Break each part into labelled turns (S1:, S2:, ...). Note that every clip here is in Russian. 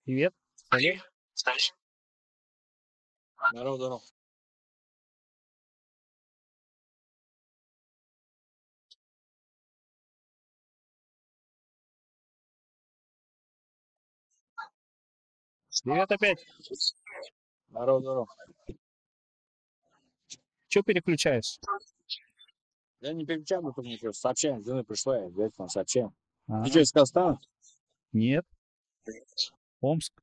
S1: Привет. Салют.
S2: Здорово, здорово.
S1: Привет опять.
S2: Здорово, здорово.
S1: Че переключаешь?
S2: Я не переключаю, только мне просто сообщение с жены пришло, я взять вам сообщение.
S1: А,
S2: Ты что, из Казахстана?
S1: нет. Омск.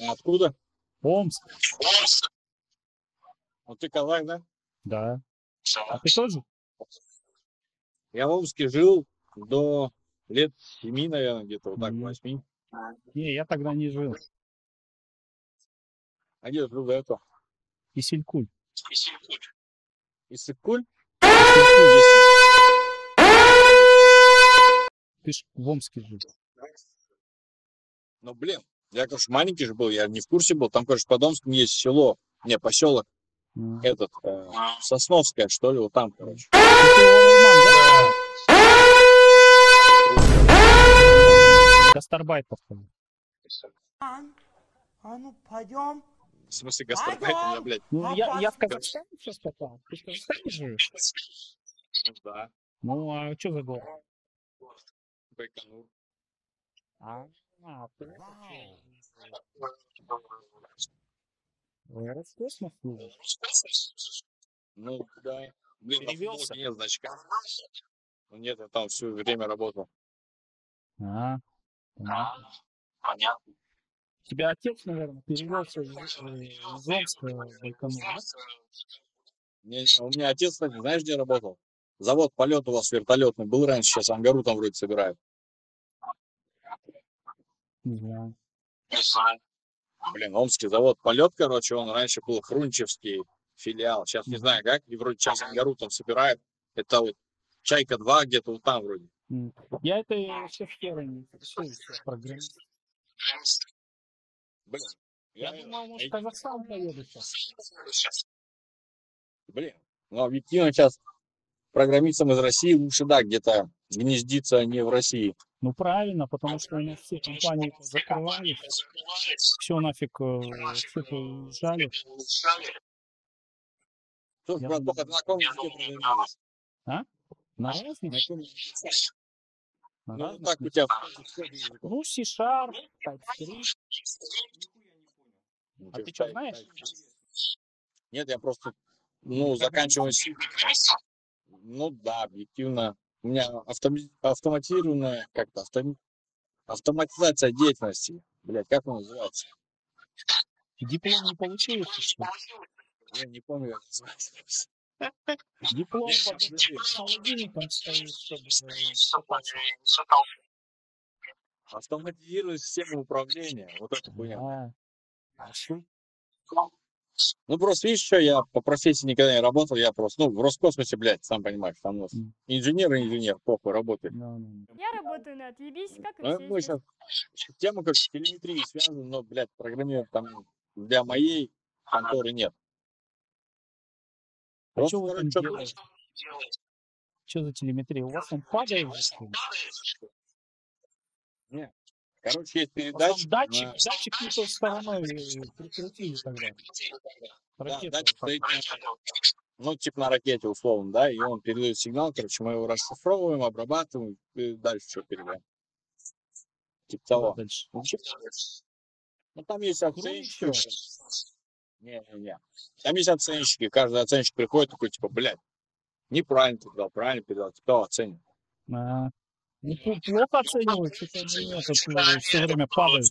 S2: А откуда?
S1: Омск.
S2: Вот ты казах, да?
S1: Да. А ты тоже?
S2: Я в Омске жил до лет 7, наверное, где-то вот так,
S1: М,
S2: 8.
S1: Не, я тогда не жил.
S2: А где жил до этого?
S1: Исилькуль.
S2: Иссык-Куль?
S1: Исилькуль.
S2: Есть.
S1: Ты ж в Омске жил.
S2: Ну, блин, я, конечно, маленький же был, я не в курсе был. Там, конечно, под Омском есть село, не, поселок,
S1: М.
S2: этот, Сосновское, что ли, вот там, короче.
S1: Ты Оралман, да? Гастарбайт, походу.
S3: А ну пойдем.
S2: В смысле, гастарбайтер, да, блядь?
S1: Ну, я в Казахстане сейчас попал. Ты в Казахстане живешь?
S2: Ну, да,
S1: Ну, а что за город?
S2: Байконур.
S1: Ты в Роскосмос служишь?
S2: Ну, да. Блин, на
S1: Перевелся?
S2: футболке нет значка. Ну, нет, я там все время работал.
S1: Понятно.
S2: Понятно.
S1: Тебя отец, наверное, перевелся из Омска в Байконур, да?
S2: У меня отец, кстати, знаешь, где работал? Завод полет у вас вертолетный был раньше, сейчас ангару там вроде собирают.
S1: Не знаю.
S2: Блин, омский завод полет, короче, он раньше был хрунчевский филиал. Сейчас не знаю как, и вроде сейчас ангару там собирают. Это вот Чайка-2 где-то вот там вроде.
S1: Я это вообще в первой не интересуюсь, я программист.
S2: Блин,
S1: Я думал, может, в Казахстан поеду сейчас.
S2: Блин, ну объективно сейчас программистам из России лучше, да, где-то гнездиться не в России.
S1: Ну правильно, потому что у нас все компании закрывались, все нафиг, все уезжали.
S2: Слушай, брат, только на каком языке программируешь?
S1: А? На разных?
S2: На каком языке?
S1: На
S2: Ну,
S1: разных.
S2: так у тебя...
S1: Ну, C-Sharp, TypeScript. А ты что, знаешь?
S2: Нет, я просто, ну, заканчиваю... Ну, да, объективно. У меня автоматизированная, как-то, автоматизация деятельности. Блять, как он называется?
S1: Диплом не получил еще, что ли?
S2: Я не помню, как называется.
S1: Диплом под холодильником стоит, чтобы шатался.
S2: Автоматизировать систему управления. Вот это хуйня.
S1: Хорошо.
S2: Ну, просто видишь, что я по профессии никогда не работал, я просто, ну, в Роскосмосе, блядь, сам понимаешь, там у нас инженер, похуй, работает.
S4: Я работаю на отъебись, как и
S2: Ну,
S4: все
S2: мы
S4: здесь.
S2: сейчас, тема как с телеметрией связана, но, блядь, программировать там для моей конторы нет.
S1: А что вы там
S2: что
S1: делаете? Что за телеметрия? У вас там падает же, что ли?
S2: Нет. Короче, есть передатчик.
S1: Датчик не той стороной прикрутили тогда.
S2: Да, датчик стоит, ну, типа на ракете, условно, да, и он передает сигнал, короче, мы его расшифровываем, обрабатываем, и дальше что передаем. Типа того.
S1: Дальше.
S2: Ну, там есть оценщики. Не. Там есть оценщики. Каждый оценщик приходит такой, типа, блядь, неправильно передал, правильно передал. Типа того оценит.
S1: Ну, плохо оценивают, что-то они все время падают.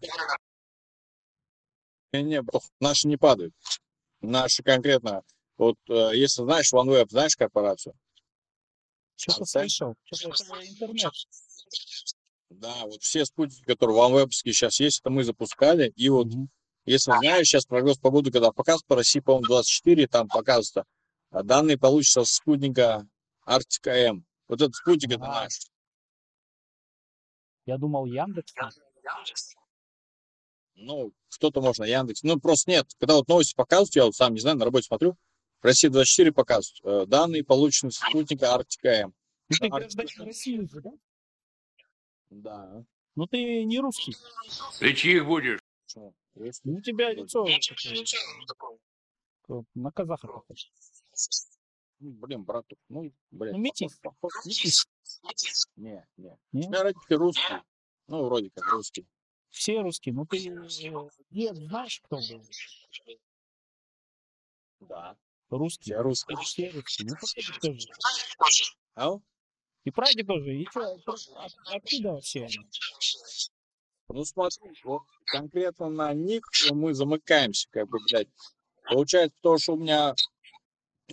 S2: Не, наши не падают. Наши конкретно. Вот, если знаешь, OneWeb, знаешь корпорацию?
S1: Что-то слышал. Что-то интернет.
S2: Да, вот все спутники, которые в OneWeb сейчас есть, это мы запускали. И вот, если знаешь, сейчас прогноз погоды, когда показ по России, по-моему, 24, там показывается, данные получатся с спутника Арктика М. Вот этот спутник, это наш.
S1: Я думал, Яндекс.
S2: Ну, кто-то можно, Яндекс. Ну, просто нет. Когда вот новости показывают, я вот сам не знаю, на работе смотрю, Россия 24 показывают. Данные получены с спутника Арктика М.
S1: Ну ты
S2: Да,
S1: гражданин России же, да?
S2: да.
S1: Ну ты не русский.
S5: Ты чьих будешь?
S2: Почему? Русский
S1: Ну, у тебя
S2: вроде.
S1: лицо такое, на казаха похоже.
S2: Ну, блин, братух, ну, блядь,
S1: Ну, метис.
S2: похож.
S1: Метис.
S2: Не, не. У
S1: Не?
S2: меня родители русские. Ну, вроде как русские.
S1: Все русские. Ну ты дед знаешь, кто был?
S2: Да.
S1: Русский.
S2: Все русские.
S1: Все русские. Ну прадед тоже.
S2: А?
S1: И прадед тоже. И что, откуда вообще они?
S2: Ну, смотри, вот конкретно на них мы замыкаемся, как бы, блядь. Получается то, что у меня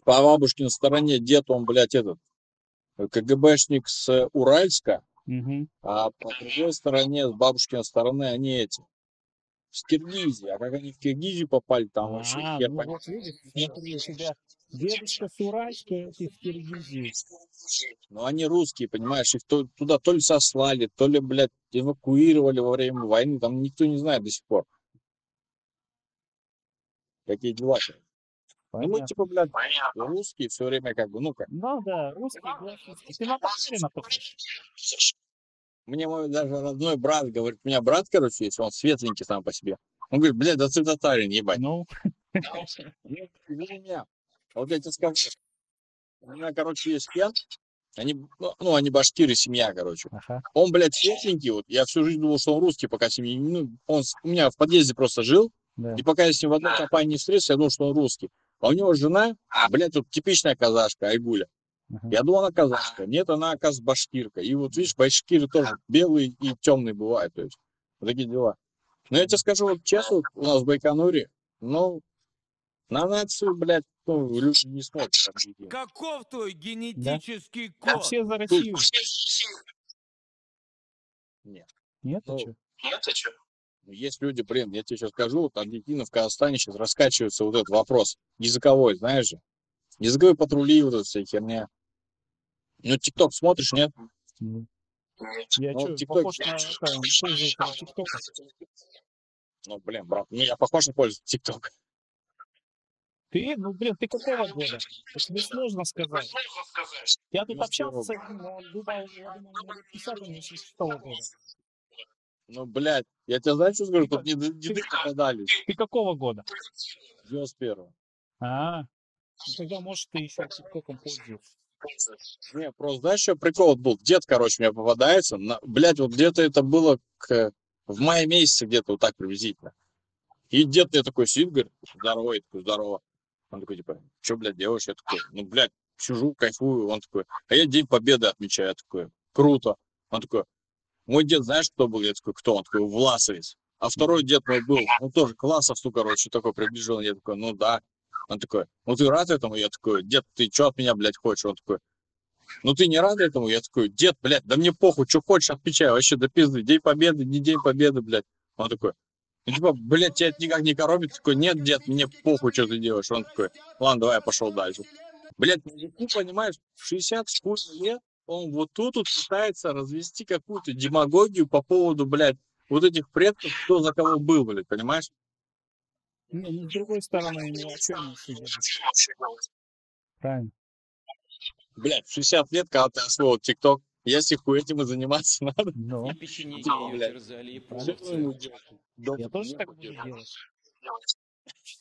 S2: по бабушкиной стороне дед, он, блядь, этот, КГБшник с Уральска,
S1: Угу.
S2: а по другой стороне, с бабушкиной стороны, они эти, с Киргизии. А как они в Киргизию попали, там вообще хер
S1: Ну
S2: понятно.
S1: вот видишь, смотри, у тебя дедушка с Уральска, ты в Киргизии.
S2: Но они русские, понимаешь, их туда то ли сослали, то ли, блядь, эвакуировали во время войны, там никто не знает до сих пор. Какие дела. Ну, мы,
S1: Понятно.
S2: типа, блядь, русские все время как бы, ну как.
S1: Ну да, русский, классический. Ты на татарина похож.
S2: Мне мой даже родной брат говорит, у меня брат, короче, есть, он светленький сам по себе. Он говорит, блядь, да ты татарин, ебать.
S1: Ну,
S2: Ну, извини меня. Вот я тебе скажу, у меня, короче, есть кент, они, ну, они башкиры, семья, короче.
S1: ага.
S2: Он, блядь, светленький, вот, я всю жизнь думал, что он русский, пока семьи, ну, он у меня в подъезде просто жил,
S1: Да.
S2: и пока я с ним в одной компании не встретился, я думал, что он русский. А у него жена, блядь, вот типичная казашка, Айгуля.
S1: Ага.
S2: Я думал, она казашка. Нет, она, оказывается, башкирка. И вот, видишь, башкиры тоже белые и темные бывают. То есть, вот такие дела. Но я тебе скажу, вот честно, вот у нас в Байконуре, ну, на нацию, блядь, ну, люди не смотрят. Объективно.
S5: Каков твой
S1: Да.
S5: генетический
S1: А
S5: код?
S1: все за
S2: Тут,
S1: Россию.
S2: нет.
S1: Нет, а
S2: Ну,
S1: что?
S2: есть люди, блин, я тебе сейчас скажу, вот объективно в Казахстане сейчас раскачивается вот этот вопрос языковой, знаешь же. Языковые патрули, вот эта вся херня. Ну, ТикТок смотришь, нет?
S1: Я
S2: Ну,
S1: что,
S2: ТикТок,
S1: похож на пользователя ТикТока?
S2: ну, блин, брат, ну, я похож на пользователя ТикТока.
S1: Ты, ну, блин, ты какого года? Это тебе сложно сказать. Я тут
S2: 91-го.
S1: общался с одним, он думал, я думал, ему лет 50, он 86-го года.
S2: Ну, блядь, я тебе знаю, что скажу,
S1: Ты,
S2: тут не деды попадались.
S1: ты какого года?
S2: 91-го.
S1: Ну тогда, может, ты еще ТикТоком пользуешься.
S2: Не, просто знаешь, что прикол был? Дед, короче, мне попадается. Блядь, вот где-то это было в мае месяце, где-то вот так приблизительно. И дед мне такой сидит, говорит, здорово, я такой, здорово. Он такой, типа, что, блядь, делаешь? Я такой, ну, блядь, сижу, кайфую. Он такой, а я День Победы отмечаю. Я такой, круто. Он такой, мой дед, знаешь, кто был? Я такой, кто? Он такой, Власовец. А второй дед мой был, ну, тоже классовцу, короче, такой приближенный. Я такой, ну, да. Он такой, ну, ты рад этому? Я такой, дед, ты что от меня, блядь, хочешь? Он такой, ну, ты не рад этому? Я такой, дед, блядь, да мне похуй, что хочешь, отмечай. Вообще, да пизды, День Победы, не День Победы, блядь. Он такой, ну, типа, блядь, тебя это никак не коробит? Такой, нет, дед, мне похуй, что ты делаешь. Он такой, ладно, давай, я пошел дальше. Блядь, мужику, понимаешь, в 60 с хуй лет он вот тут вот пытается развести какую-то демагогию по поводу, блядь, вот этих предков, кто за кого был, блядь, понимаешь?
S1: Не, ну, с другой стороны, ну, а что ему делать? Правильно.
S2: Блядь, в 60 лет, когда ты освоил ТикТок, если хуй этим и заниматься надо,
S1: Ну,
S5: И печенеги
S2: типа,
S5: ее
S2: блядь,
S5: терзали, и
S2: что
S5: половцы.
S2: ему делать?
S1: я тоже так буду делать.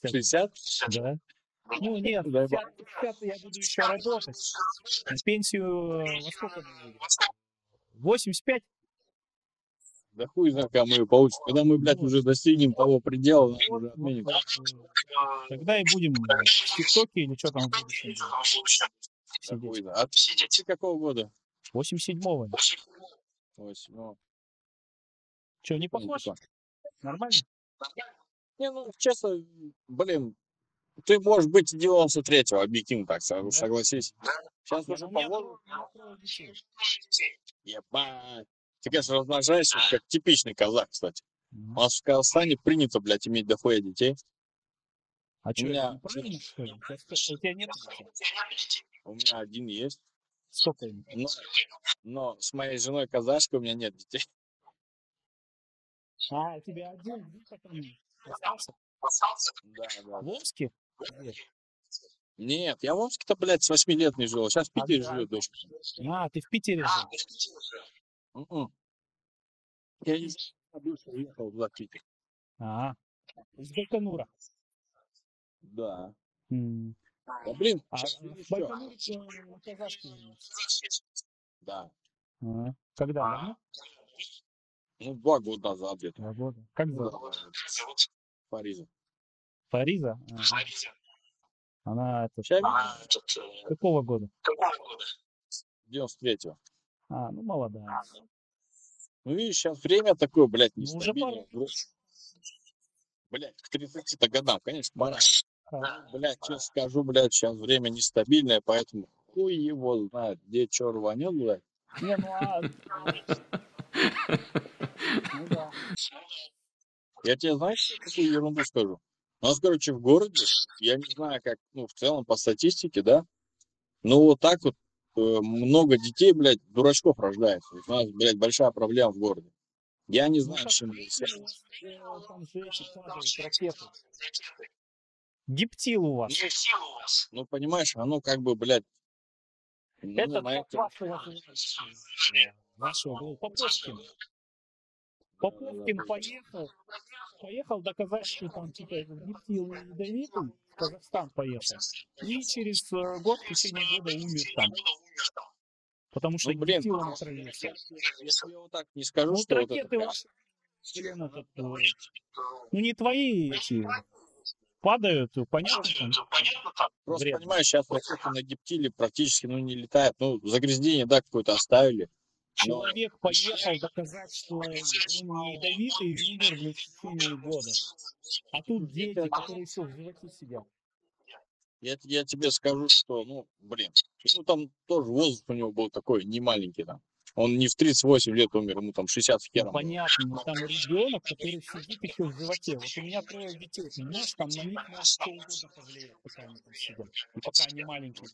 S2: 60?
S1: Да. Ну, нет,
S2: Дай бог.
S1: 50 я буду еще работать. На пенсию во сколько мы выйдем? 85?
S2: Да хуй знает, когда мы ее получим. Когда мы, блядь,
S1: Вот.
S2: уже достигнем того предела, нас уже
S1: Вот,
S2: отменим.
S1: тогда и будем в ТикТоке или что там в будущем делать.
S2: Да
S1: Сидеть.
S2: хуй знает. А ты какого года?
S1: 87-го.
S2: 8.
S1: Что, не похож? Нормально?
S2: Не, ну, честно, блин, ты можешь быть и 93-го, объективно так,
S1: Да?
S2: согласись. Сейчас
S1: Не,
S2: уже
S1: ну, у меня
S2: по-моему...
S1: трое детей.
S2: Ебать. Ты, конечно, размножаешься, как типичный казах, кстати. У
S1: Мгм.
S2: нас в Казахстане принято, блядь, иметь дохуя детей.
S1: А что, это
S2: меня-
S1: неправильно, что ли? У тебя нет детей?
S2: У меня один есть,
S1: Сколько им?
S2: но с моей женой казашкой у меня нет детей.
S1: А, у тебя один, потом остался?
S2: Да, да.
S1: В Омске? Где?
S2: Нет, я в Омске-то, блядь, с 8 лет не жил. Сейчас в Питере
S1: Ага.
S2: живет дочь.
S1: А, ты в Питере жил?
S2: Мгм. Я не знаю, бывший уехал туда, в Питер.
S1: А, из Байконура.
S2: Да.
S1: М.
S2: Да, блин,
S1: А
S2: сейчас
S1: в
S2: видишь, что?
S1: Байконуре казахский язык.
S2: Да.
S1: А, когда? Давно?
S2: Ну, 2 года назад где-то.
S1: 2 года. Как
S2: Ну, да,
S1: зовут?
S2: Фариза.
S1: Фариза? Она
S2: Сейчас
S1: какого года?
S2: 93-го.
S1: А, ну молодая.
S2: Ну, видишь, сейчас время такое, блядь,
S1: Ну, уже
S2: нестабильное. Блядь, к 30 годам, конечно, пора.
S1: пора.
S2: Блядь, честно скажу, блядь, сейчас время нестабильное, поэтому хуй его знает, где чё рванет, блядь.
S1: Не, ну да.
S2: Я тебе, знаешь, какую ерунду скажу? У нас, короче, в городе, я не знаю, как, ну, в целом, по статистике, да, но вот так вот много детей, блядь, дурачков рождается. У нас, блядь, большая проблема в городе. Я не
S1: Ну
S2: знаю,
S1: как
S2: с чем это
S1: правильно,
S2: связано.
S1: у вас там же эти падают ракеты. Гептил у вас.
S2: Ну, понимаешь, оно как бы, блядь, ну,
S1: Это
S2: на
S1: как
S2: это...
S1: вашего был Поповкин. Поповкин поехал доказать, что там типа гептил не ядовитый, в Казахстан поехал. И через год, в течение года умер там. Потому что
S2: Ну, блин,
S1: гептилом отравился.
S2: я тебе вот так не скажу,
S1: Ну вот
S2: что вот это
S1: ракеты
S2: прям...
S1: ваши, блин, ну не твои эти падают, понятно там
S2: Просто,
S1: вредно.
S2: понимаешь, сейчас ракеты на гептиле практически, ну, не летают. Ну, загрязнение, да, какое-то оставили. Но
S1: Человек поехал доказать, что он не ядовитый и умер, блин, в течение года. А тут дети, которые еще в животе сидят.
S2: я тебе скажу, что, ну, блин, ну, там тоже возраст у него был такой, не маленький там. Он не в 38 лет умер, ему там 60 с
S1: Ну,
S2: хером было.
S1: понятно, но там ребенок, который сидит еще в животе. Вот у меня 3 детей, понимаешь, там на них может что угодно повлиять, пока они там сидят. И пока они маленькие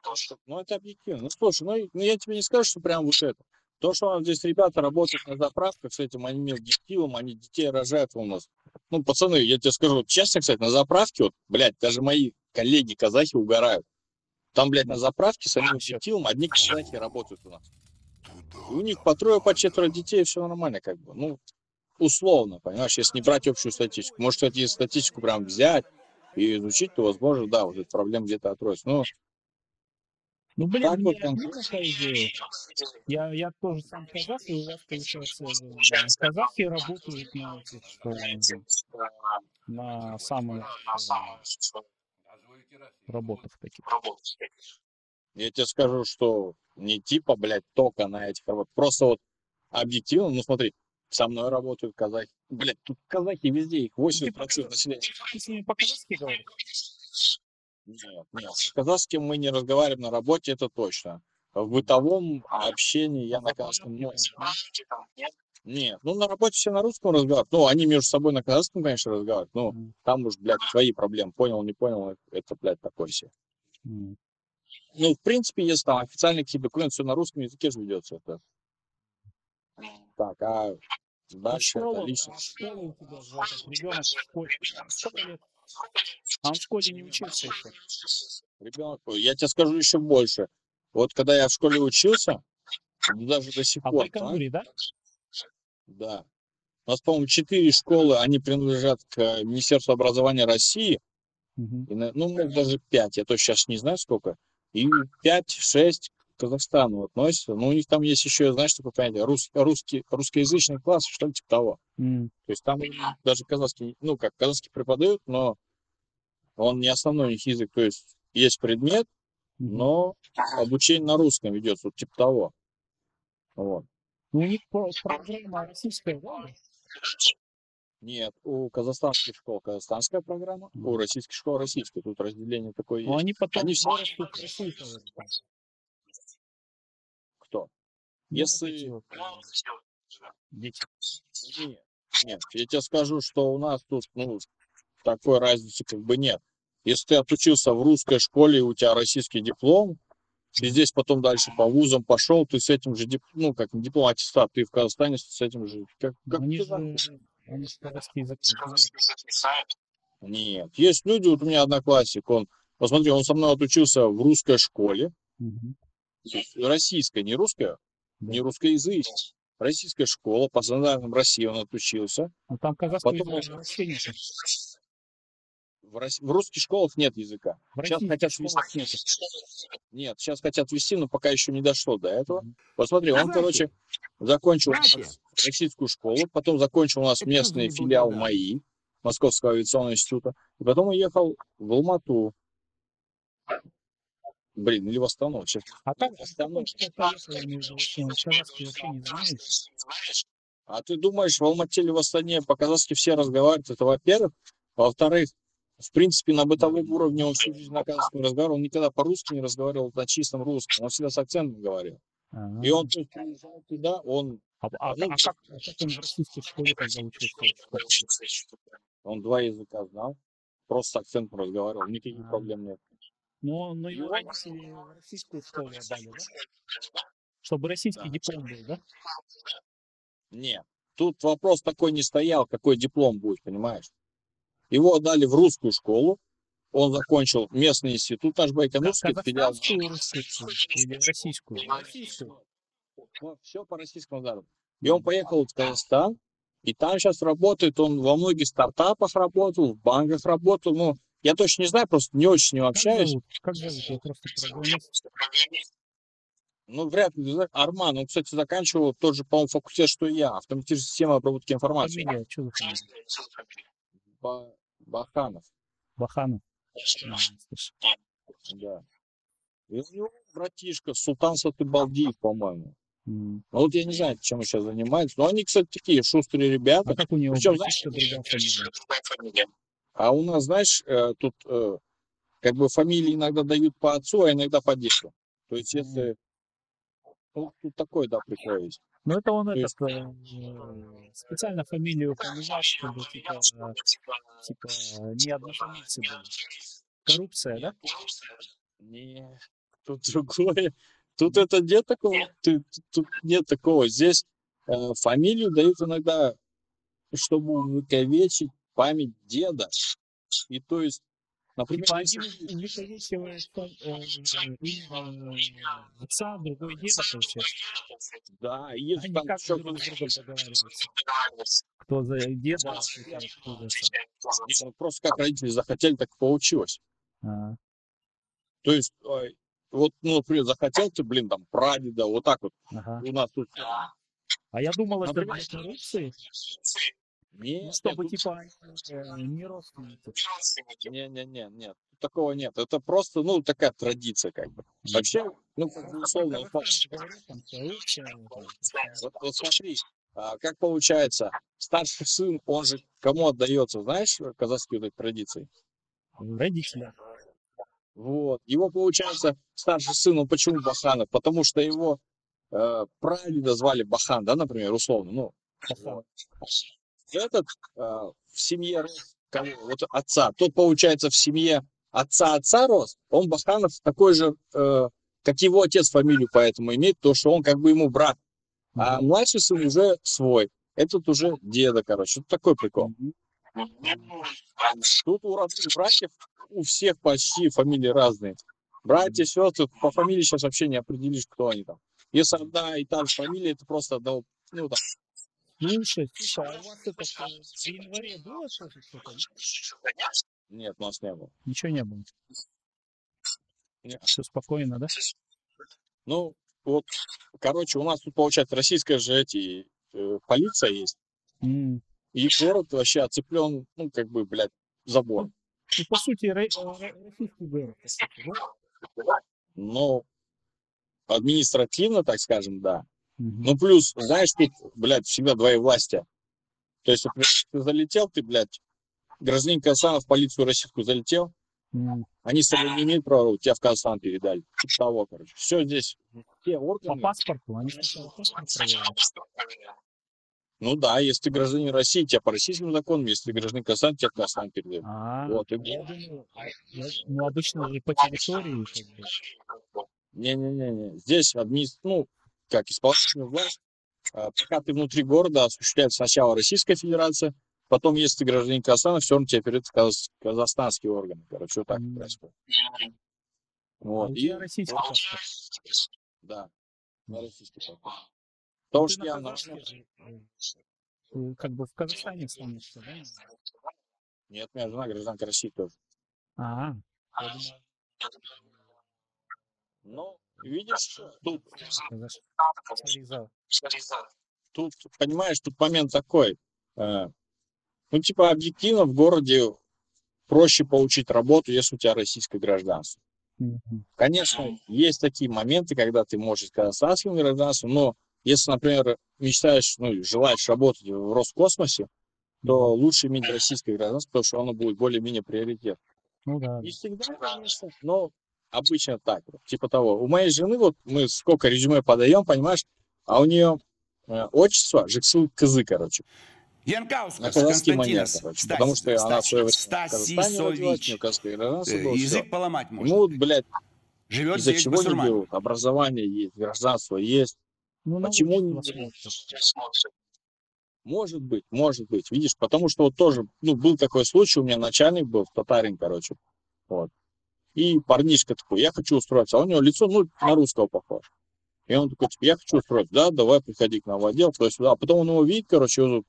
S1: тоже.
S2: Ну, это объективно. Ну, слушай, ну, я тебе не скажу, что прям вот это. То, что у нас здесь ребята работают на заправках с этим аниме гептилом, они детей рожают у нас. Ну, пацаны, я тебе скажу, вот честно, кстати, на заправке, вот, блядь, даже мои коллеги-казахи угорают. Там, блядь, на заправке с аниме гептилом одни казахи работают у нас. И у них по 3, по 4 детей, все нормально, как бы. Ну, условно, понимаешь, если не брать общую статистику. Может, кстати, если статистику прям взять и изучить, то, возможно, да, вот эта проблема где-то отроется. Но
S1: Ну, блин,
S2: так
S1: мне
S2: вот
S1: обидно,
S2: конкретно.
S1: по идее. Я тоже сам казах, и у вас, получается, казахи работают на этих, на самых работах таких.
S2: Я тебе скажу, что не типа, блядь, только на этих работах. Просто вот объективно, ну смотри, со мной работают казахи. Блядь, тут казахи везде, их 80% населения.
S1: Ты с ними по-казахски говоришь?
S2: Нет, нет. С казахским мы не разговариваем на работе, это точно. В бытовом общении я на казахском не... Нет, ну на работе все на русском разговаривают. Ну, они между собой на казахском, конечно, разговаривают. Но там уж, блядь, свои проблемы. Понял, не понял, это, блядь, такой себе. Ну, в принципе, если там официальные какие-то документы, все на русском языке же ведется. Это. Так, а дальше это лично.
S1: Школа у тебя же, этот ребенок в школе. Сколько лет? А он в школе не учился еще.
S2: Ребенок, я тебе скажу еще больше. Вот когда я в школе учился, даже до сих
S1: А в
S2: пор,
S1: Байконуре, да?
S2: да. У нас, по-моему, 4 школы, они принадлежат к Министерству образования России.
S1: Угу.
S2: И, ну, может, даже 5, я точно сейчас не знаю сколько. И 5-6 к Казахстану относятся. Но у них там есть еще, знаешь, такое понятие, русскоязычный класс, что-то типа того. То есть там даже казахский, ну, как казахский преподают, но он не основной их язык. То есть есть предмет, но обучение на русском ведется, вот типа того. Вот.
S1: Ну, у них программа российская, да?
S2: Нет, у казахстанских школ казахстанская программа, у российских школ российская. Тут разделение такое есть.
S1: Но они потом
S2: Они все...
S1: вырастут в Россию,
S2: Кто?
S1: ну,
S2: Если...
S1: вот дети.
S2: Нет, нет, я тебе скажу, что у нас тут, ну, такой разницы как бы нет. Если ты отучился в русской школе, у тебя российский диплом, и здесь потом дальше по вузам пошел, ты с этим же, ну, как не диплом, аттестат, ты в Казахстане с этим же, как
S1: Они
S2: ты
S1: же казахский язык не знают.
S2: Нет, есть люди, вот у меня одноклассник, он Посмотри, он со мной отучился в русской школе,
S1: Мгм.
S2: российская, не русская,
S1: Да.
S2: не русскоязычная. Российская школа, по стандартам России он отучился.
S1: Ну, там казахского
S2: Потом
S1: языка вообще нет.
S2: в русских школах нет языка.
S1: В
S2: Сейчас
S1: российских
S2: хотят
S1: школах
S2: ввести.
S1: нет.
S2: Нет, сейчас хотят ввести, но пока еще не дошло до этого.
S1: Мгм.
S2: Посмотри, он,
S5: Казахи.
S2: короче, закончил
S5: Братья.
S2: российскую школу, потом закончил у нас
S5: Это
S2: местный
S5: за
S2: филиал
S5: неблагодарность?
S2: МАИ, Московского авиационного института, и потом уехал в Алмату. Блин, или в Астану. Сейчас.
S1: А как
S2: Астану.
S1: он что поехал, я имею в виду, что он казахский вообще не знает?
S2: А ты думаешь, в Алмате или в Астане по-казахски все разговаривают? Это во-первых. Во-вторых, в принципе, на бытовом уровне он всю жизнь на казахском разговаривал. Он никогда по-русски не разговаривал на чистом русском. Он всегда с акцентом говорил. И он то есть, приезжал туда, он... ну,
S1: как он в российской школе тогда учился?
S2: Он 2 языка знал, просто с акцентом разговаривал, никаких
S1: А.
S2: проблем нет.
S1: Но его родители в российскую школу отдали, да? Чтобы российский диплом был, да?
S2: Нет, тут вопрос такой не стоял, какой диплом будет, понимаешь? Его отдали в русскую школу, он закончил местный институт наш Байконурский, филиал.
S1: Казахстанскую русскую школу или российскую? Российскую.
S2: Все по российскому удару. И он поехал в Казахстан, и там сейчас работает, он во многих стартапах работал, в банках работал, ну, я точно не знаю, просто не очень с ним общаюсь.
S1: Как зовут? Я просто программист.
S2: Ну, вряд ли, ты знаешь, Арман, он, кстати, заканчивал тот же, по-моему, факультет, что и я, автоматическая система обработки информации.
S1: Фамилия, что за фамилия?
S2: Баханов,
S1: Баханов. Слушай.
S2: да. И у него братишка Султан Сатыбалдиев, по-моему.
S1: М.
S2: Ну, вот я не знаю, чем он сейчас занимается, но они, кстати, такие шустрые ребята.
S1: А как у него
S2: Причем,
S1: братишка другая фамилия?
S2: А у нас, знаешь, тут как бы фамилии иногда дают по отцу, а иногда по деду. То есть, если... Ну, тут такой, да, прикол есть.
S1: Ну, это он
S2: То есть,
S1: специально фамилию поменял, чтобы типа не однофамильцы были. Коррупция, да?
S2: не, тут другое. Тут это нет такого. Тут нет такого. Здесь фамилию дают иногда, чтобы увековечить память деда. И то есть, например,
S1: Типа
S2: если...
S1: один увековечивает имя отца, другой деда, получается.
S2: Да, если
S1: Они
S2: там
S1: как
S2: еще
S1: друг с другом договариваются. Кто за деда, отвечает, кто за отца.
S2: ну, просто как родители захотели, так и получилось.
S1: А,
S2: То есть, вот, ну, например, захотел ты, блин, там, прадеда, вот так вот.
S1: ага.
S2: У нас тут...
S1: А я думал, это
S2: Например,
S1: для коррупции,
S2: нет,
S1: чтобы
S2: нет,
S1: типа они не родственники.
S2: нет, такого нет. Это просто, ну, такая традиция, как бы. Вообще, ну, как бы условно, вот,
S1: Говорят, там коррупция.
S2: вот смотри, как получается, старший сын, он же кому отдается, знаешь, казахские вот эти традиции?
S1: Родители.
S2: Вот. Его, получается, старший сын, он почему Баханов? Потому что его прадеда звали Бахан, да, например, условно. Ну, вот. Этот в семье рос кого? Вот отца. Тот, получается, в семье отца рос. Он Баханов такой же, как его отец фамилию поэтому имеет, то что он как бы ему брат. А младший сын уже свой. Этот уже деда, короче. Вот такой прикол. Тут у родных братьев у всех почти фамилии разные. Братья, сестры, по фамилии сейчас вообще не определишь, кто они там. Если одна и та же фамилия, это просто одного, ну, там.
S1: Слушай, а у вас это в январе было тоже что-то?
S2: Нет, у нас не было.
S1: Ничего не было.
S2: Нет.
S1: Все спокойно, да?
S2: Ну, вот, короче, у нас тут, получается, российская же полиция есть.
S1: М.
S2: И город вообще оцеплен, ну, как бы, блядь, забором.
S1: Ну, по сути, российский город. по сути, да?
S2: Но административно, так скажем, да.
S1: Мгм.
S2: Ну, плюс, знаешь, тут, блядь, всегда двоевластие. То есть, например, ты залетел, ты, блядь, гражданин Казахстана в полицию российскую залетел,
S1: М.
S2: они с тобой не имеют права, тебя в Казахстан передали. Типа того, короче. Все здесь, все
S1: По
S2: органы.
S1: паспорту? Они сначала паспорт проверяют.
S2: Ну да, если ты гражданин России, тебя по российским законам, если ты гражданин Казахстана, тебя в Казахстан передают.
S1: А,
S2: Вот, и
S1: я думаю, ну, обычно же по территории, как бы.
S2: Не. Здесь ну, как исполнительная власть, пока ты внутри города, осуществляет сначала Российская Федерация, потом, если ты гражданин Казахстана, все равно тебе передают казахстанские органы. Короче, вот так
S1: М.
S2: происходит.
S1: А
S2: Вот.
S1: у
S2: И
S1: тебя российский
S2: вот,
S1: паспорт.
S2: да, на российский паспорт.
S1: Ну,
S2: Потому
S1: ты
S2: что
S1: на
S2: я
S1: казахский же, как бы в Казахстане останешься, да?
S2: Нет, у меня жена гражданка России тоже.
S1: А, я думал,
S2: Ну, видишь, тут,
S1: Риза.
S2: тут, понимаешь, тут момент такой. Ну, типа, объективно в городе проще получить работу, если у тебя российское гражданство.
S1: Мгм.
S2: Конечно, есть такие моменты, когда ты можешь с казахстанским гражданством, но если, например, мечтаешь, ну, желаешь работать в Роскосмосе, то лучше иметь российское гражданство, потому что оно будет более-менее приоритет.
S1: Ну да.
S2: Не всегда, конечно, но обычно так. Типа того. У моей жены, вот мы сколько резюме подаем, понимаешь, а у нее отчество Жексыл Кызы, короче. На
S5: Янкаускас,
S2: казахский манер,
S5: Константинос,
S2: короче. Потому что она в свое время в Казахстане родилась, у нее
S5: Стасисович.
S2: казахское гражданство было, все.
S5: Язык поломать
S2: Ему,
S5: можно.
S2: вот, блядь,
S5: Живет
S2: из-за
S5: здесь
S2: чего не
S5: басурманин.
S2: берут? Образование есть, гражданство есть.
S1: Ну, на
S2: Почему не
S1: отчество
S2: берут?
S1: смотрят.
S2: Может быть, видишь, потому что вот тоже, ну, был такой случай, у меня начальник был, татарин, короче, вот. И парнишка такой, я хочу устроиться, а у него лицо, ну, на русского похоже. И он такой, типа, я хочу устроиться, да, давай приходи к нам в отдел, то есть, да. А потом он его видит, короче, он,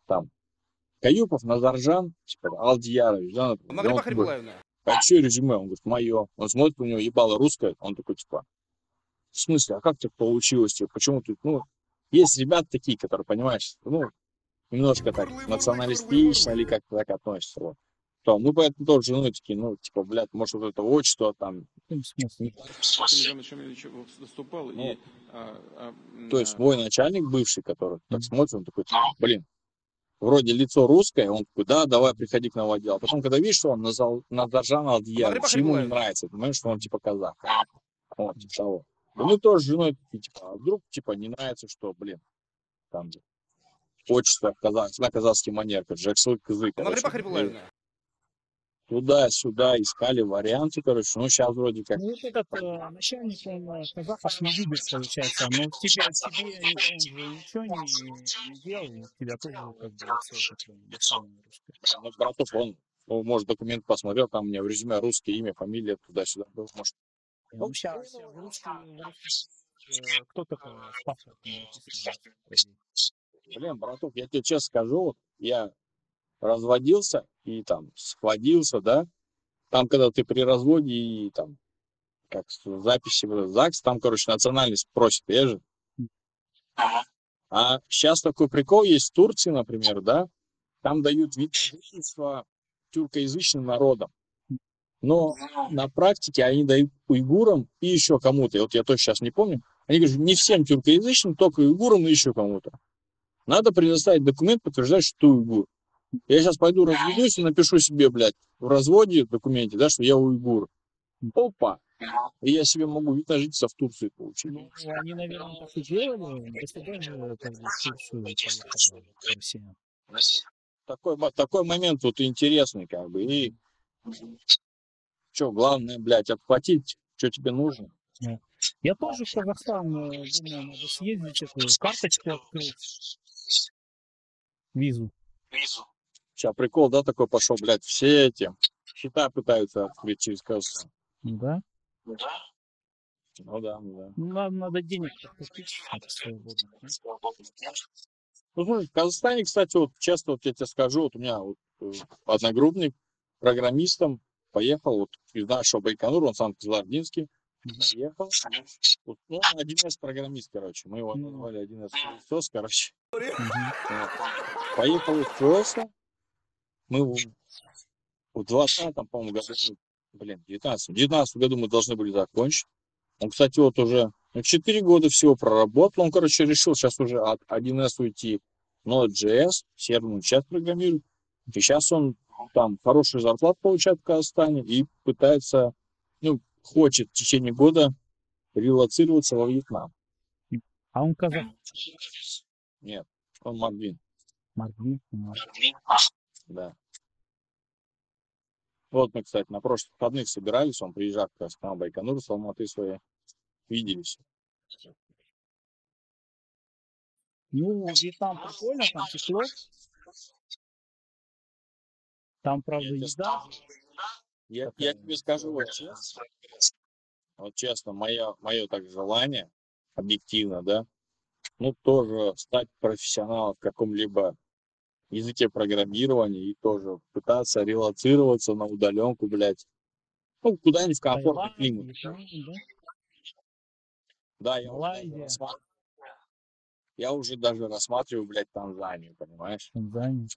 S2: там, Каюпов, Назаржан, типа, Алдиярович, да, например. И он такой, а что резюме? Он говорит, мое. Он смотрит, у него ебало русское, он такой, типа, в смысле, а как так получилось, типа, почему ты, ну, есть ребята такие, которые, понимаешь, ну, немножко так националистично или как-то так относятся, вот. То мы поэтому тоже женой такие, ну, типа, блядь, может, вот это отчество там.
S1: В смысле?
S6: Выступал
S2: Ну,
S6: и
S2: то есть мой начальник бывший, который так смотрит, он такой, блин, вроде лицо русское, он такой, да, давай приходи к нам в отдел. А потом, когда видишь, что он Назаржан Алдиярович, ему не нравится, понимаешь, что он типа казах. Вот, типа того. И мы тоже с женой такие, типа, а вдруг, типа, не нравится, что, блин, там, отчество на казахский манер, как Жексыл Кызы, короче. И туда-сюда искали варианты, короче, ну, сейчас вроде как.
S1: Ну, вот этот начальник, он казахов не любит, получается. Но тебе он же ничего не делал, и у тебя тоже как бы лицо такое национальное русское.
S2: Ну, братов, он, ну, может, документ посмотрел, там у меня в резюме русское имя, фамилия, туда-сюда был, может.
S1: Ну, сейчас в русский, кто только в паспорте не написано русский.
S2: Блин, браток, я тебе честно скажу, вот я разводился и там сходился, да, там, когда ты при разводе и там, как записи в ЗАГС, там, короче, национальность просит, я же. А сейчас такой прикол есть в Турции, например, да, там дают вид на жительство тюркоязычным народам. Но на практике они дают уйгурам и еще кому-то. И вот я точно сейчас не помню. Они говорят, не всем тюркоязычным, только уйгурам и еще кому-то. Надо предоставить документ, подтверждающий, что ты уйгур. Я сейчас пойду разведусь и напишу себе, блядь, в разводе в документе, да, что я уйгур. Опа! И я себе могу вид на жительство в Турции получить.
S1: Ну, они, наверное, так и делали. ГСД же как бы в Турцию поехала Россия.
S2: Такой момент вот интересный, как бы. И что, главное, блядь, отплатить, что тебе нужно.
S1: Да. Я тоже в Казахстан думаю, надо съездить, эту карточку открыть, визу.
S2: Сейчас прикол, да, такой пошел, блядь, все эти счета пытаются открыть через Казахстан.
S1: Да?
S2: Ну да, ну да.
S1: Ну, надо денег подкопить, это свободно.
S2: Ну, слушай, в Казахстане, кстати, вот честно, вот я тебе скажу, вот у меня вот, одногруппник программистом поехал вот из нашего Байконура, он сам Кызылординский, поехал. Вот, ну, он 1С программист, короче, мы его назвали 1С пылесос, короче. Вот. Поехал устроился, мы в 20-м, по-моему, году, блин, 19 году мы должны были закончить. Он, кстати, вот уже 4 года всего проработал. Он, короче, решил сейчас уже от 1С уйти в Node.js, серверную часть программирует. И сейчас он там хорошую зарплату получает в Казахстане и пытается, ну, хочет в течение года релоцироваться во Вьетнам.
S1: А он казах?
S2: Нет, он мордвин.
S1: Мордвин?
S2: Да. Вот мы, кстати, на прошлых выходных собирались, он приезжал как раз к нам в Байконур, с Алматы свои, виделись.
S1: Ну, Вьетнам прикольно, там тепло. Там, правда,
S2: Я тебе
S1: еда.
S2: я тебе скажу вот честно, мое так желание, объективно, да, ну, тоже стать профессионалом в каком-либо языке программирования и тоже пытаться релоцироваться на удаленку, блядь. Ну, куда-нибудь в комфортный
S1: Таиланд,
S2: климат.
S1: Вьетнам,
S2: Да,
S1: да? Малайзия,
S2: я уже даже рассматриваю, блядь, Танзанию, понимаешь?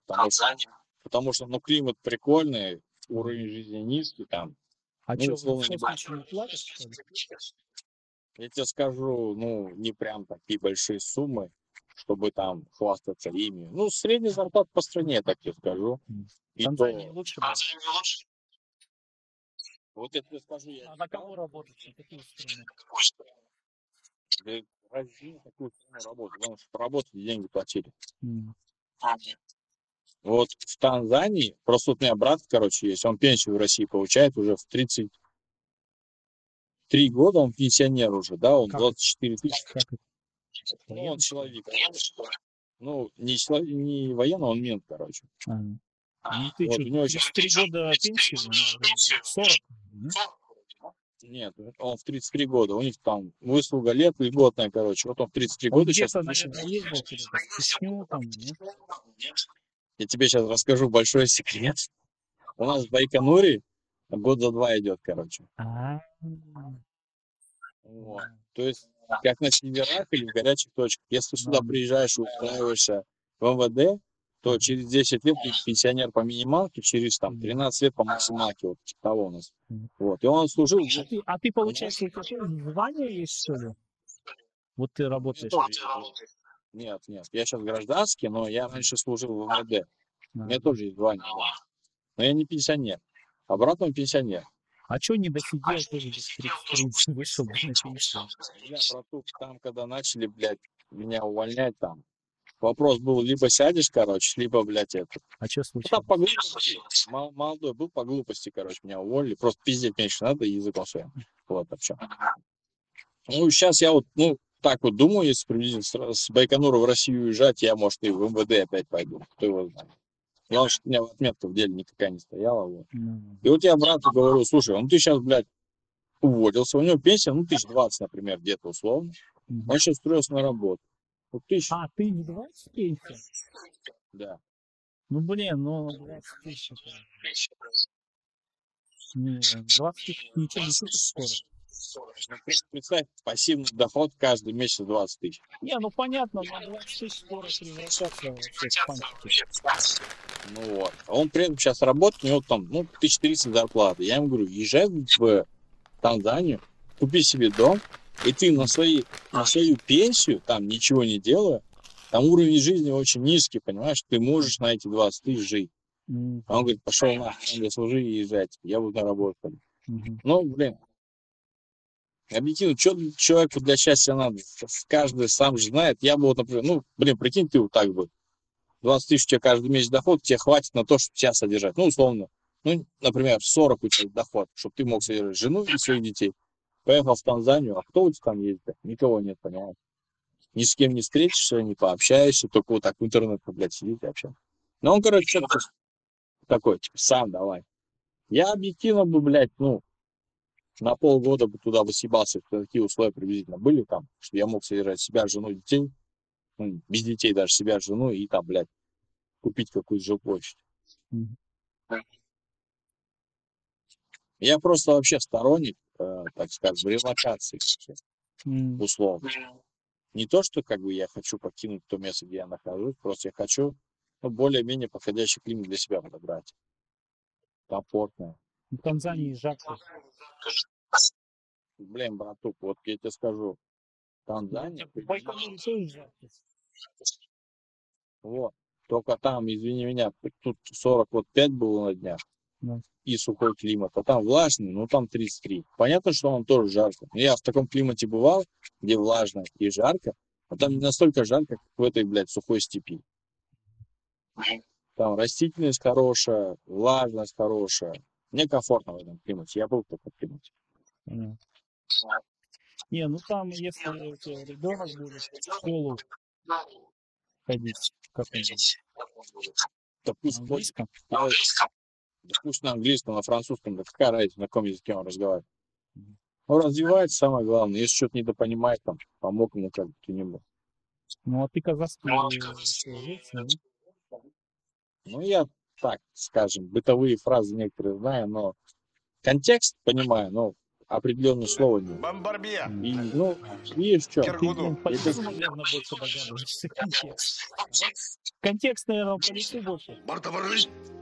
S1: Танзания.
S2: Потому что, ну, климат прикольный, уровень жизни низкий там.
S1: А
S2: Ну,
S1: что,
S2: условно,
S1: в космосе не платят, что ли?
S2: я тебе скажу, ну, не прям такие большие суммы, чтобы там хвастаться ими. Ну, средняя зарплата по стране, так я скажу.
S1: В
S2: И
S1: Танзании
S2: то,
S1: лучше было.
S2: вот я тебе скажу, я
S1: А на кого работать? На какую страну?
S2: да, разве на такую страну работу, потому что поработать деньги платили.
S1: М.
S2: Вот в Танзании, просто вот у меня брат, короче, есть, он пенсию в России получает уже в 33 года, он пенсионер уже, да, он
S1: Как
S2: 24 тысячи.
S1: Как это?
S2: Ну, он
S1: Военный, что ли?
S2: человек. Ну, не военный, он мент, короче.
S1: А. Ну ты
S2: Вот,
S1: что,
S2: у него
S1: 33 года пенсию? 40? Да?
S2: Нет, он в 33 года, у них там выслуга лет льготная, короче. Вот он в 33
S1: Он
S2: года сейчас.
S1: где-то, наверное, ездил куда-то в Чечню, там, нет?
S2: Я тебе сейчас расскажу большой секрет. У нас в Байконуре год за 2 идет, короче.
S1: А,
S2: Вот. То есть, как на северах или в горячих точках. Если сюда
S1: да.
S2: приезжаешь и устраиваешься в МВД, то через 10 лет ты пенсионер по минималке, через там 13 лет по максималке, вот типа того у нас. Вот. И он служил.
S1: А ты, получается, у тебя тоже звание есть, что ли? Вот ты работаешь.
S2: Нет, я сейчас гражданский, но я раньше служил в МВД. У
S1: А,
S2: меня тоже есть звание, да. Но я не пенсионер. А брат он пенсионер.
S1: а чё не досидел тоже без 33 вышел бы на пенсию?
S2: Бля, братух, там, когда начали, блядь, меня увольнять, там, вопрос был, либо сядешь, короче, либо, блядь, это.
S1: А чё
S2: Ну, там
S1: случилось?
S2: по глупости. Молодой был, по глупости, короче, меня уволили. Просто пиздеть меньше надо и языком своим. Вот, так что. Ну, сейчас я вот, ну, так вот думаю, если приблизительно с Байконура в Россию уезжать, я, может, и в МВД опять пойду. Кто его знает. Главное, что у меня отметка в деле никакая не стояла. Вот.
S1: Ну,
S2: И вот я брату говорю, слушай, ну ты сейчас, блядь, уволился, у него пенсия, ну, 1020, например, где-то условно.
S1: мгм.
S2: Он сейчас устроился на работу. Вот
S1: А, ты не 20 пенсия?
S2: да.
S1: Ну, блин, ну 20 тысяч это... Не, 20 тысяч ничего не купишь скоро.
S2: Ну, представь, пассивный доход каждый месяц 20 тысяч.
S1: Не, ну понятно, но 20 тысяч скоро превратятся вообще в пантики.
S2: Ну вот. А он при этом сейчас работает, у него там, ну, 1300 зарплаты. Я ему говорю, езжай в Танзанию, купи себе дом, и ты на свою пенсию, там, ничего не делая, там уровень жизни очень низкий, понимаешь, ты можешь на эти 20 тысяч жить.
S1: М,
S2: А он говорит, пошел нахуй, служи и езжать, я буду на работу ходить.
S1: мгм.
S2: Ну, блин, объективно, что человеку для счастья надо? Каждый сам же знает. Я бы вот, например, ну, блин, прикинь, ты вот так бы. 20 тысяч у тебя каждый месяц доход, тебе хватит на то, чтобы тебя содержать. Ну, условно, ну, например, 40 у тебя доход, чтобы ты мог содержать жену и своих детей. Поехал в Танзанию, а кто у тебя там ездит? Никого нет, понимаешь? Ни с кем не встретишься, не пообщаешься, только вот так в интернете, блядь, сидит и общается. Ну, он, короче, что-то такой, типа, сам давай. Я объективно бы, блядь, ну, на полгода бы туда бы съебался, такие условия приблизительно были там, что я мог содержать себя, жену, детей, ну, без детей даже себя, жену, и там, блядь, купить какую-то жилплощадь.
S1: Мгм.
S2: Я просто вообще сторонник, так скажем, релокации,
S1: М,
S2: условно. Не то, что как бы я хочу покинуть то место, где я нахожусь, просто я хочу, ну, более-менее подходящий климат для себя подобрать. Комфортно.
S1: В Танзании жарко.
S2: Блин, братух, вот я тебе скажу, Танзания,
S1: В Байконуре тоже жарко.
S2: вот, только там, извини меня, тут 45 было на днях,
S1: Да.
S2: и сухой климат, а там влажный, ну там 33. Понятно, что он тоже жарко. Я в таком климате бывал, где влажно и жарко, а там не настолько жарко, как в этой, блядь, сухой степи. Там растительность хорошая, влажность хорошая. Мне комфортно в этом климате. Я был в таком климате.
S1: Понятно. Не, ну там, если у тебя ребенок будет в школу ходить, как он будет?
S2: Да
S1: На
S2: пусть ходит.
S1: английском?
S2: Да пусть на английском, на французском, да какая разница, на каком языке он разговаривает. Он развивается, самое главное. Если что-то недопонимает, там, помог ему как бы кто-нибудь.
S1: Ну, а ты казахский учился, да?
S2: Ну, я так, скажем, бытовые фразы некоторые знаю, но контекст понимаю, но определенные слова не.
S6: Бомбарбье.
S2: И, ну, видишь, что?
S1: Ты, блин,
S6: Киргуну.
S1: по лицу, наверное, больше догадываешься. Контекст, наверное, по лицу больше.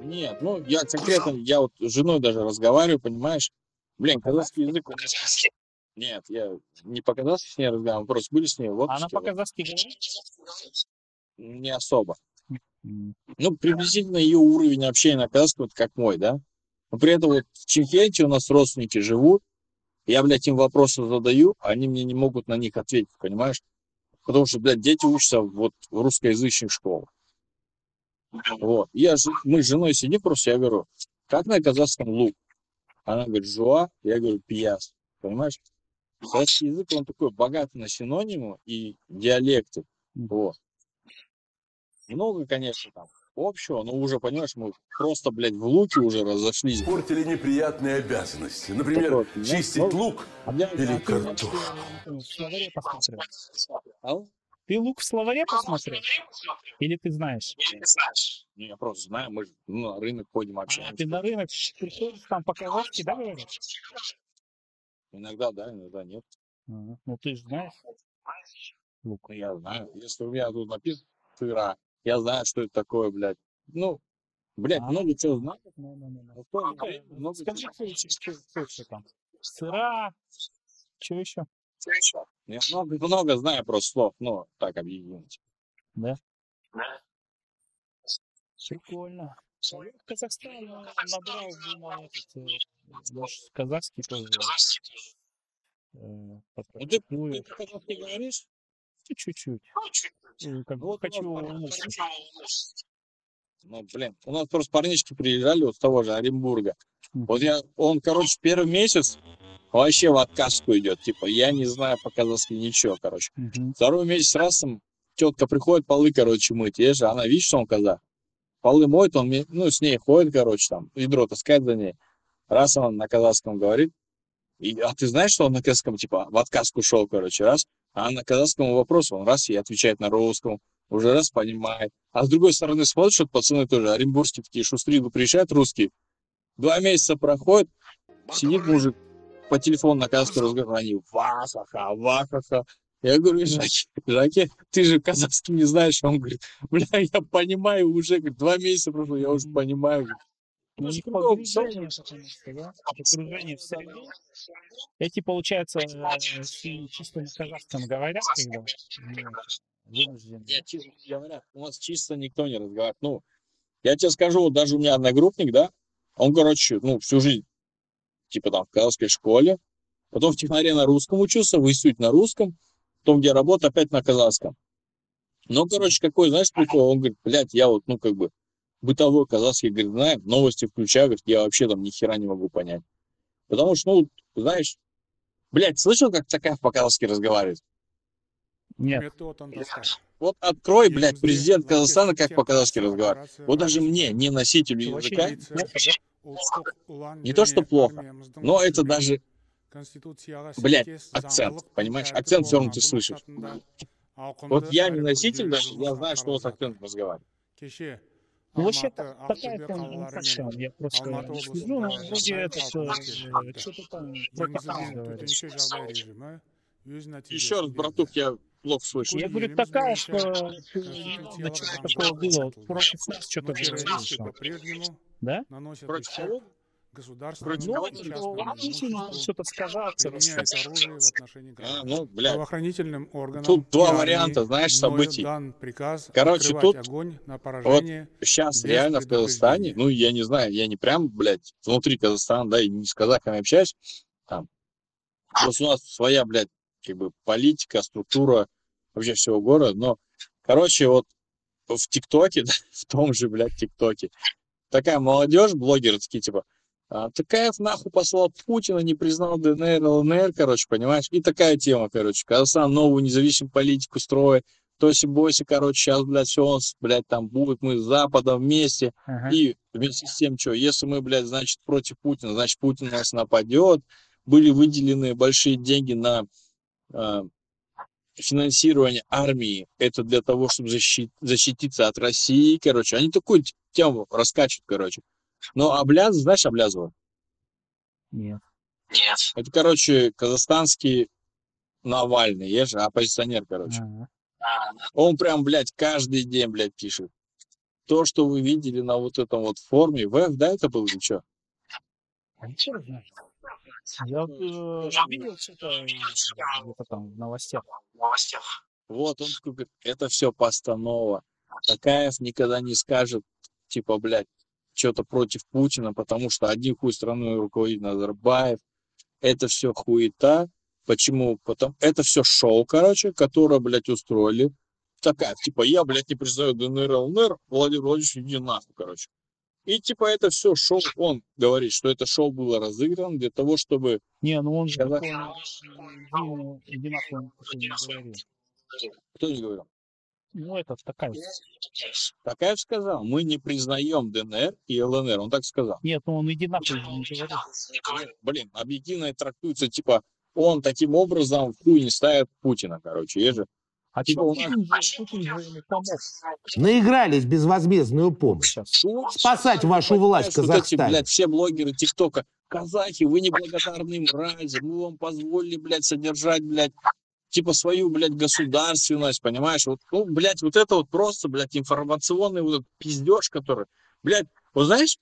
S2: Нет, ну, я конкретно, я вот с женой даже разговариваю, понимаешь? Блин, казахский язык... Нет, я не по-казахски с ней разговариваю, просто были с ней в
S1: Она
S2: отпуске,
S1: по-казахски говорит?
S2: не особо.
S1: М.
S2: Ну, приблизительно ее уровень общения на казахском, вот как мой, да? Но при этом вот в Чимхенте у нас родственники живут, я, блядь, им вопросы задаю, а они мне не могут на них ответить, понимаешь? Потому что, блядь, дети учатся вот в русскоязычных школах. Вот. Мы с женой сидим просто, я говорю, как на казахском лук? Она говорит, жуа, я говорю, пияс. Понимаешь? Казахский язык, он такой богатый на синонимы и диалекты. Вот. Много, конечно, там общего, но уже, понимаешь, мы просто, блядь, в луке уже разошлись.
S7: Портили неприятные обязанности. Например,
S2: Такое, понимаешь?
S7: чистить
S2: Ну,
S7: лук
S1: А
S7: или
S1: ты, значит,
S7: картошку.
S1: в словаре посмотрел?
S2: Ау?
S1: Ты лук в словаре посмотрел? Или ты знаешь?
S2: Не, я просто знаю, мы же на рынок ходим,
S1: А
S2: общаемся.
S1: ты на рынок приходишь, там по-казахски, да, говорят?
S2: Иногда да, иногда нет.
S1: Ага. Ну, ты же знаешь лук.
S2: Ну, я знаю. Если у меня тут написано сыра, я знаю, что это такое, блядь. Ну, блядь,
S1: А,
S2: много чего знаю.
S1: ну.
S2: но в то же время много
S1: Скажи,
S2: чего.
S1: что еще там? Сыра, что еще?
S2: Я много знаю просто слов, но так объединить.
S1: Да? Прикольно. А я в Казахстан набрал, думал, может, казахский тоже
S2: Ну, ты
S1: попрактикую.
S2: по-казахски говоришь?
S1: Чуть-чуть. Как бы
S2: Вот у
S1: хочу
S2: нас
S1: улучшить.
S2: Ну, блин, у нас просто парнички приезжали вот с того же Оренбурга.
S1: Мгм.
S2: Вот он, первый месяц вообще в отказку идет. Типа, я не знаю по-казахски ничего, короче.
S1: Мгм.
S2: Второй месяц раз там тетка приходит полы, короче, мыть. Видишь, она видит, что он казах. Полы моет, он, ну, с ней ходит, короче, там, ведро таскает за ней. Раз он на казахском говорит. А ты знаешь, что он на казахском, типа, в отказку шел, короче, раз. А на казахском вопросу он раз и отвечает на русском. Уже раз понимает. А с другой стороны смотришь, что пацаны тоже оренбургские такие шустрые, приезжают русские. 2 месяца проходит, сидит мужик по телефону на казахском разговаривает, они вахаха. Я говорю, Жаки, ты же казахский не знаешь. Он говорит, бля, я понимаю уже, говорит, 2 месяца прошло, я уже понимаю.
S1: Ну, у них
S2: кругом
S1: погружение, потому что, да? Погружение в среду. Эти, получается, чисто на казахском говорят, когда вынуждены.
S2: Я честно говоря, у нас чисто никто не разговаривает. Ну, я тебе скажу, вот даже у меня одногруппник, да, он, короче, ну, всю жизнь, типа там в казахской школе, потом в технаре на русском учился, в институте на русском, потом, где работа, опять на казахском. Ну, короче, какой, знаешь, прикол, он говорит, блядь, я вот, ну, как бы, бытовой казахский, говорит, знаю, новости включаю, говорит, я вообще там ни хера не могу понять. Потому что, ну, знаешь, блядь, слышал, как Цакаев по-казахски разговаривает?
S1: Нет.
S2: Вот открой, блядь, президент Казахстана как по-казахски разговаривает. Вот даже мне, не носителю
S1: Это вообще
S2: языка,
S1: плохо, да?
S2: не то, что плохо, но это даже, блядь, акцент, понимаешь? Акцент все равно ты слышишь. Вот я не носитель даже, я знаю, что он с акцентом разговаривает.
S1: Ну, вообще такая тема, ну, как там, я просто не слежу, но вроде это что-то там про Китай говорит.
S2: Еще раз, братух, я плохо слышу.
S1: Я говорю, такая, что недавно что-то такое было, вот против нас что-то говорили. Да?
S2: Против кого? Против
S1: Ну,
S2: кого?
S1: действительно, что-то сказал,
S2: Ну, блядь,
S3: правоохранительным органам.
S2: тут два
S3: и армии
S2: варианта, знаешь,
S3: мною
S2: событий.
S3: дан приказ
S2: Короче,
S3: открывать
S2: тут
S3: огонь на
S2: вот
S3: поражение.
S2: сейчас
S3: без
S2: реально в Казахстане,
S3: предупреждения.
S2: ну, я не знаю, я не прям, блядь, внутри Казахстана, да, и не с казахами общаюсь, там, просто у нас своя, блядь, как бы политика, структура вообще всего города, но, короче, вот в ТикТоке, да, в том же, блядь, ТикТоке, такая молодежь, блогеры такие, типа, Такаев нахуй послал Путина, не признал ДНР, ЛНР, короче, понимаешь? И такая тема, короче. Казахстан новую независимую политику строит, Тоси-бойси, короче, сейчас, блядь, все у нас, блядь, там будет, мы с Западом вместе.
S1: Ага.
S2: И вместе с тем, что, если мы, блядь, значит, против Путина, значит, Путин нас нападет. Были выделены большие деньги на финансирование армии. Это для того, чтобы защититься от России, короче. Они такую тему раскачивают, короче. Но Аблязов, знаешь Аблязова?
S1: Нет.
S2: Это, короче, казахстанский Навальный, я же оппозиционер, короче.
S1: Ага.
S2: Он прям, блядь, каждый день, блядь, пишет. То, что вы видели на вот этом вот форуме, ВФ, да, это был или что?
S1: А ничего не знаю. Я видел что-то где-то там в новостях.
S2: Вот, он такой говорит, это все постанова. Такаев никогда не скажет, типа, блядь, что-то против Путина, потому что один хуй страной руководит Назарбаев. Это все хуета. Почему? Потому это все шоу, короче, которое, блядь, устроили. Такая, типа, я, блядь, не признаю ДНР, ЛНР, Владимир Владимирович, иди нахуй, короче. И, типа, это все шоу, он говорит, что это шоу было разыграно для того, чтобы...
S1: Не, ну он же
S2: Казах-
S1: такой, иди нахуй, он такой не говорил.
S2: Кто не говорил?
S1: Ну, это такая.
S2: Такаев сказал, мы не признаем ДНР и ЛНР, он так сказал.
S1: Нет, ну он иди нахуй не говорил.
S2: Блин, объективно это трактуется, типа, он таким образом в хуй не ставит Путина, короче. Я же,
S1: А
S2: типа,
S1: чё,
S2: у нас...
S1: Путин же ему помог
S6: Наигрались безвозмездную помощь.
S1: сейчас.
S6: Спасать вашу власть в
S2: Вот эти,
S6: Казахстане.
S2: блядь, все блогеры ТикТока, казахи, вы неблагодарные мрази, мы вам позволили, блядь, содержать, блядь, типа свою, блядь, государственность, понимаешь? Вот, ну, блядь, вот это вот просто, блядь, информационный вот этот пиздеж, который, блядь, вот знаешь,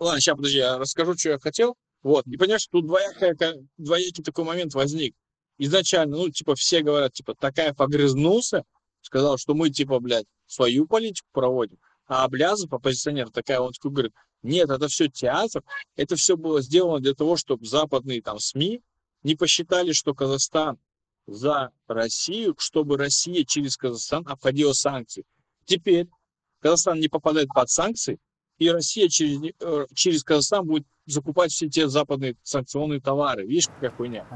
S2: ладно, сейчас, подожди, я расскажу, что я хотел. Вот, и понимаешь, тут двоякий такой момент возник. Изначально, ну, типа, все говорят, типа, Такаев огрызнулся, сказал, что мы, типа, блядь, свою политику проводим, а Аблязов, оппозиционер, такая, он такой говорит, нет, это все театр, это все было сделано для того, чтобы западные там СМИ не посчитали, что Казахстан за Россию, чтобы Россия через Казахстан обходила санкции. Теперь Казахстан не попадает под санкции, и Россия через Казахстан будет закупать все те западные санкционные товары. Видишь, какая хуйня?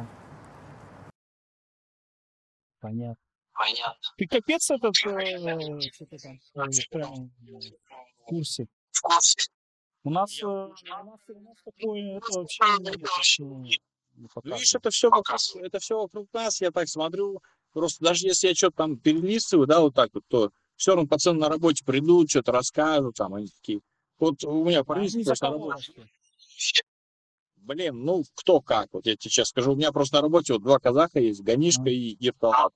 S1: Понятно. Ты капец этот, что-то там, прям в курсе. У нас такое, это вообще не
S2: Ну,
S1: показывает.
S2: видишь, это все вокруг нас, я так смотрю. Просто даже если я что-то там перелистываю, да, вот так вот, то все равно пацаны на работе придут, что-то расскажут, там, они такие. Вот у меня
S1: А
S2: по-русски
S1: они за
S2: просто на
S1: кого
S2: работе.
S1: вообще?
S2: Блин, ну, кто как, вот я тебе сейчас скажу. У меня просто на работе вот два казаха есть, Ганишка и Ерталат.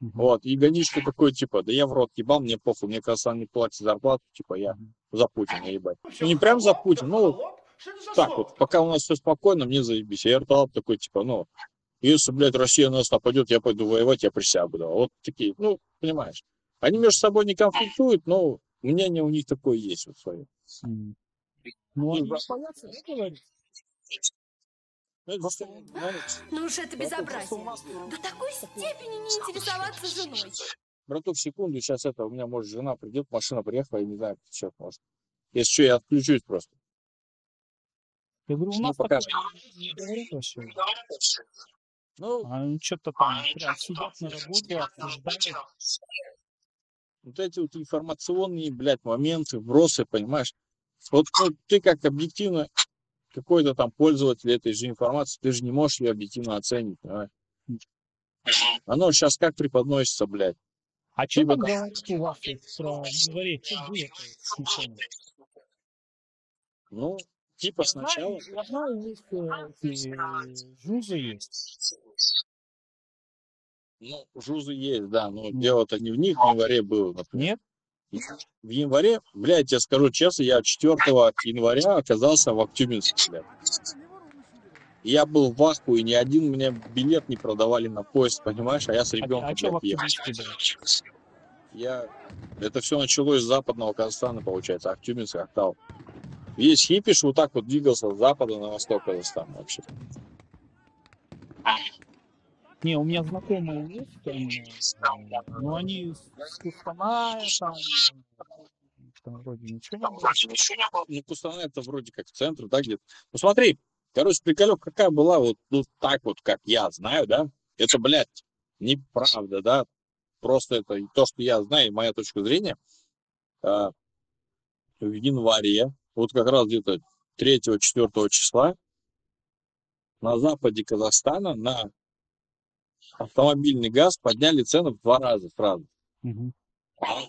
S1: Мгм.
S2: Вот, и Ганишка такой, типа, да я в рот ебал, мне похуй, мне Казахстан не платит зарплату, типа, я за Путина, ебать. Ну, не прям за Путина, ну, так вот, пока у нас все спокойно, мне заебись. А Ерталат такой, типа, ну, если, блядь, Россия на нас нападет, я пойду воевать, я присягу дал. Вот такие, ну, понимаешь. Они между собой не конфликтуют, но мнение у них такое есть вот свое.
S1: М. Ну, они
S2: Ну,
S1: не боятся, да, говорить?
S2: Ну, это просто,
S8: Ну уж это
S1: Просто у
S8: безобразие.
S1: нас,
S8: До такой степени не интересоваться женой.
S2: братух, секунду, сейчас это, у меня, может, жена придет, машина приехала, я не знаю, сейчас может. Если что, я отключусь просто.
S1: я говорю, у
S2: Ну,
S1: нас
S2: пока.
S1: такое не говорят вообще.
S2: Ну,
S1: Они что-то там прям сидят на работе, обсуждают.
S2: вот эти вот информационные, блядь, моменты, вбросы, понимаешь? Вот ну, ты как объективно какой-то там пользователь этой же информации, ты же не можешь ее объективно оценить, понимаешь? Оно сейчас как преподносится, блядь.
S1: А что
S2: Типа
S1: там
S2: там-
S1: говорят у вас вот про январе? Что было-то с ничем?
S2: Ну, типа сначала...
S1: Я знаю, есть эти жузы есть.
S2: Ну, жузы есть, да, но
S1: Ну.
S2: дело-то не в них в январе было, например.
S1: Нет?
S2: В январе, блядь, я скажу честно, я 4 января оказался в Актюбинске, блядь. Я был в ахуе, ни один мне билет не продавали на поезд, понимаешь, а я с ребенком,
S1: А что в
S2: блядь, ехал.
S1: Актюбинске было?
S2: Это все началось с западного Казахстана, получается, Актюбинск, Актау. Весь Хипиш вот так вот двигался с запада на восток Казахстана вообще.
S1: Не, у меня знакомые есть, там, но они с Кустаная, там вроде ничего не было.
S2: Ну, Кустанай это вроде как центр, да, где-то. Ну, смотри, короче, приколёк какая была, вот ну, так вот, как я знаю, да, это, блядь, неправда, да. просто это и то, что я знаю, и моя точка зрения, в январе, вот как раз где-то 3-4 числа на западе Казахстана на автомобильный газ подняли цены в 2 раза сразу.
S1: Мгм.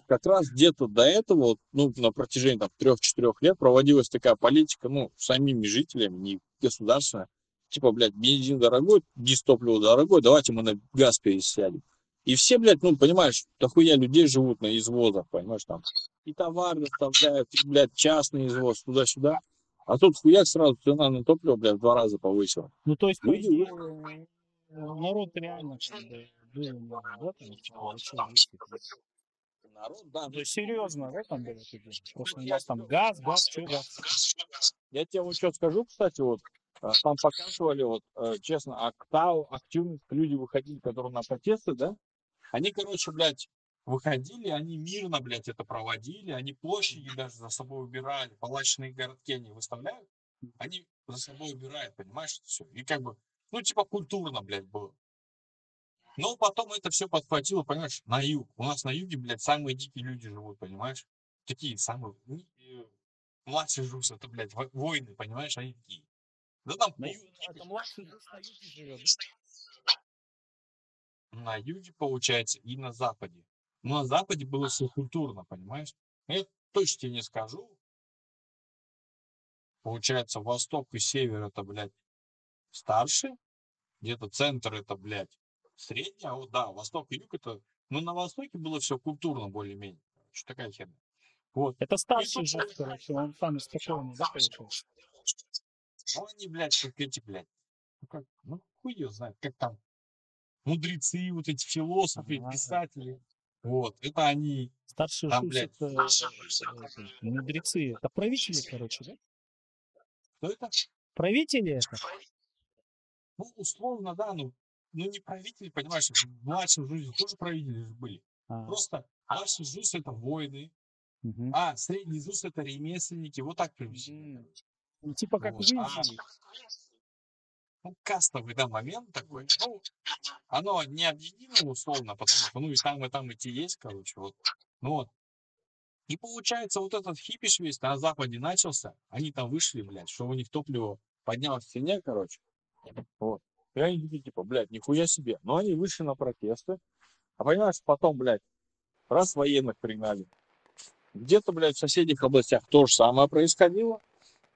S2: Как раз где-то до этого, вот, ну, на протяжении там 3-4 лет проводилась такая политика, ну, самими жителями, не государственная. Типа, блядь, бензин дорогой, дистопливо дорогой, давайте мы на газ пересядем. И все, блядь, ну, понимаешь, дохуя людей живут на извозах, понимаешь, там. И товар доставляют, и, блядь, частный извоз, туда-сюда. А тут хуяк сразу цена на топливо, блядь, в 2 раза повысила.
S1: Ну, то есть, по
S2: Люди
S1: идее, народ реально как бы был в этом, типа, решил выйти.
S2: народ, да,
S1: То есть, серьезно, в этом было идея. Просто у нас там газ, что газ.
S2: Я тебе вот что скажу, кстати, вот там показывали, вот, честно, активных люди выходили, которые на протесты, да, они, короче, блядь, выходили, они мирно, блядь, это проводили, они площади даже за собой убирали, палаточные городки они выставляют, они за собой убирают, понимаешь, все. И как бы, ну, типа, культурно, блядь, было. Но потом это все подхватило, понимаешь, на юг. У нас на юге, блядь, самые дикие люди живут, понимаешь? Такие самые... Младший жус, это, блядь, воины, понимаешь, они такие. Да там
S1: На
S2: похуй.
S1: это младший здесь на юге живет,
S2: На юге, получается, и на западе. Но на западе было все культурно, понимаешь? Я точно тебе не скажу. Получается, восток и север это, блядь, старше. Где-то центр это, блядь, средний. А вот, да, восток и юг это... Ну, на востоке было все культурно более-менее. Что такая херня. Вот.
S1: Это старший жест, короче, он самый спокойный, да, получается?
S2: Ну, они, блядь, как эти, блядь. Ну, как, ну, хуй её знает, как там. Мудрецы, вот эти философы,
S1: Ага.
S2: писатели. Вот, это они,
S1: Старший
S2: там,
S1: жус
S2: блядь,
S1: это мудрецы, это правители, короче, да?
S2: ну, это,
S1: Правители это?
S2: ну, условно, да, ну, не правители, понимаешь, в младшем жузе тоже правители же были.
S1: А,
S2: Просто младший жуз это воины,
S1: мгм.
S2: а средний жуз это ремесленники, вот так приблизительно.
S1: Ну, типа как в
S2: Вот,
S1: Индии.
S2: ну, кастовый, да, момент такой. Ну, оно не объединено условно, потому что, ну, и там идти есть, короче, вот. Ну, вот. И получается, вот этот хипиш весь на Западе начался, они там вышли, блядь, что у них топливо поднялось в цене, короче. Вот. И они такие, типа, блядь, нихуя себе. Но они вышли на протесты. А понимаешь, потом, блядь, раз военных пригнали. Где-то, блядь, в соседних областях то же самое происходило.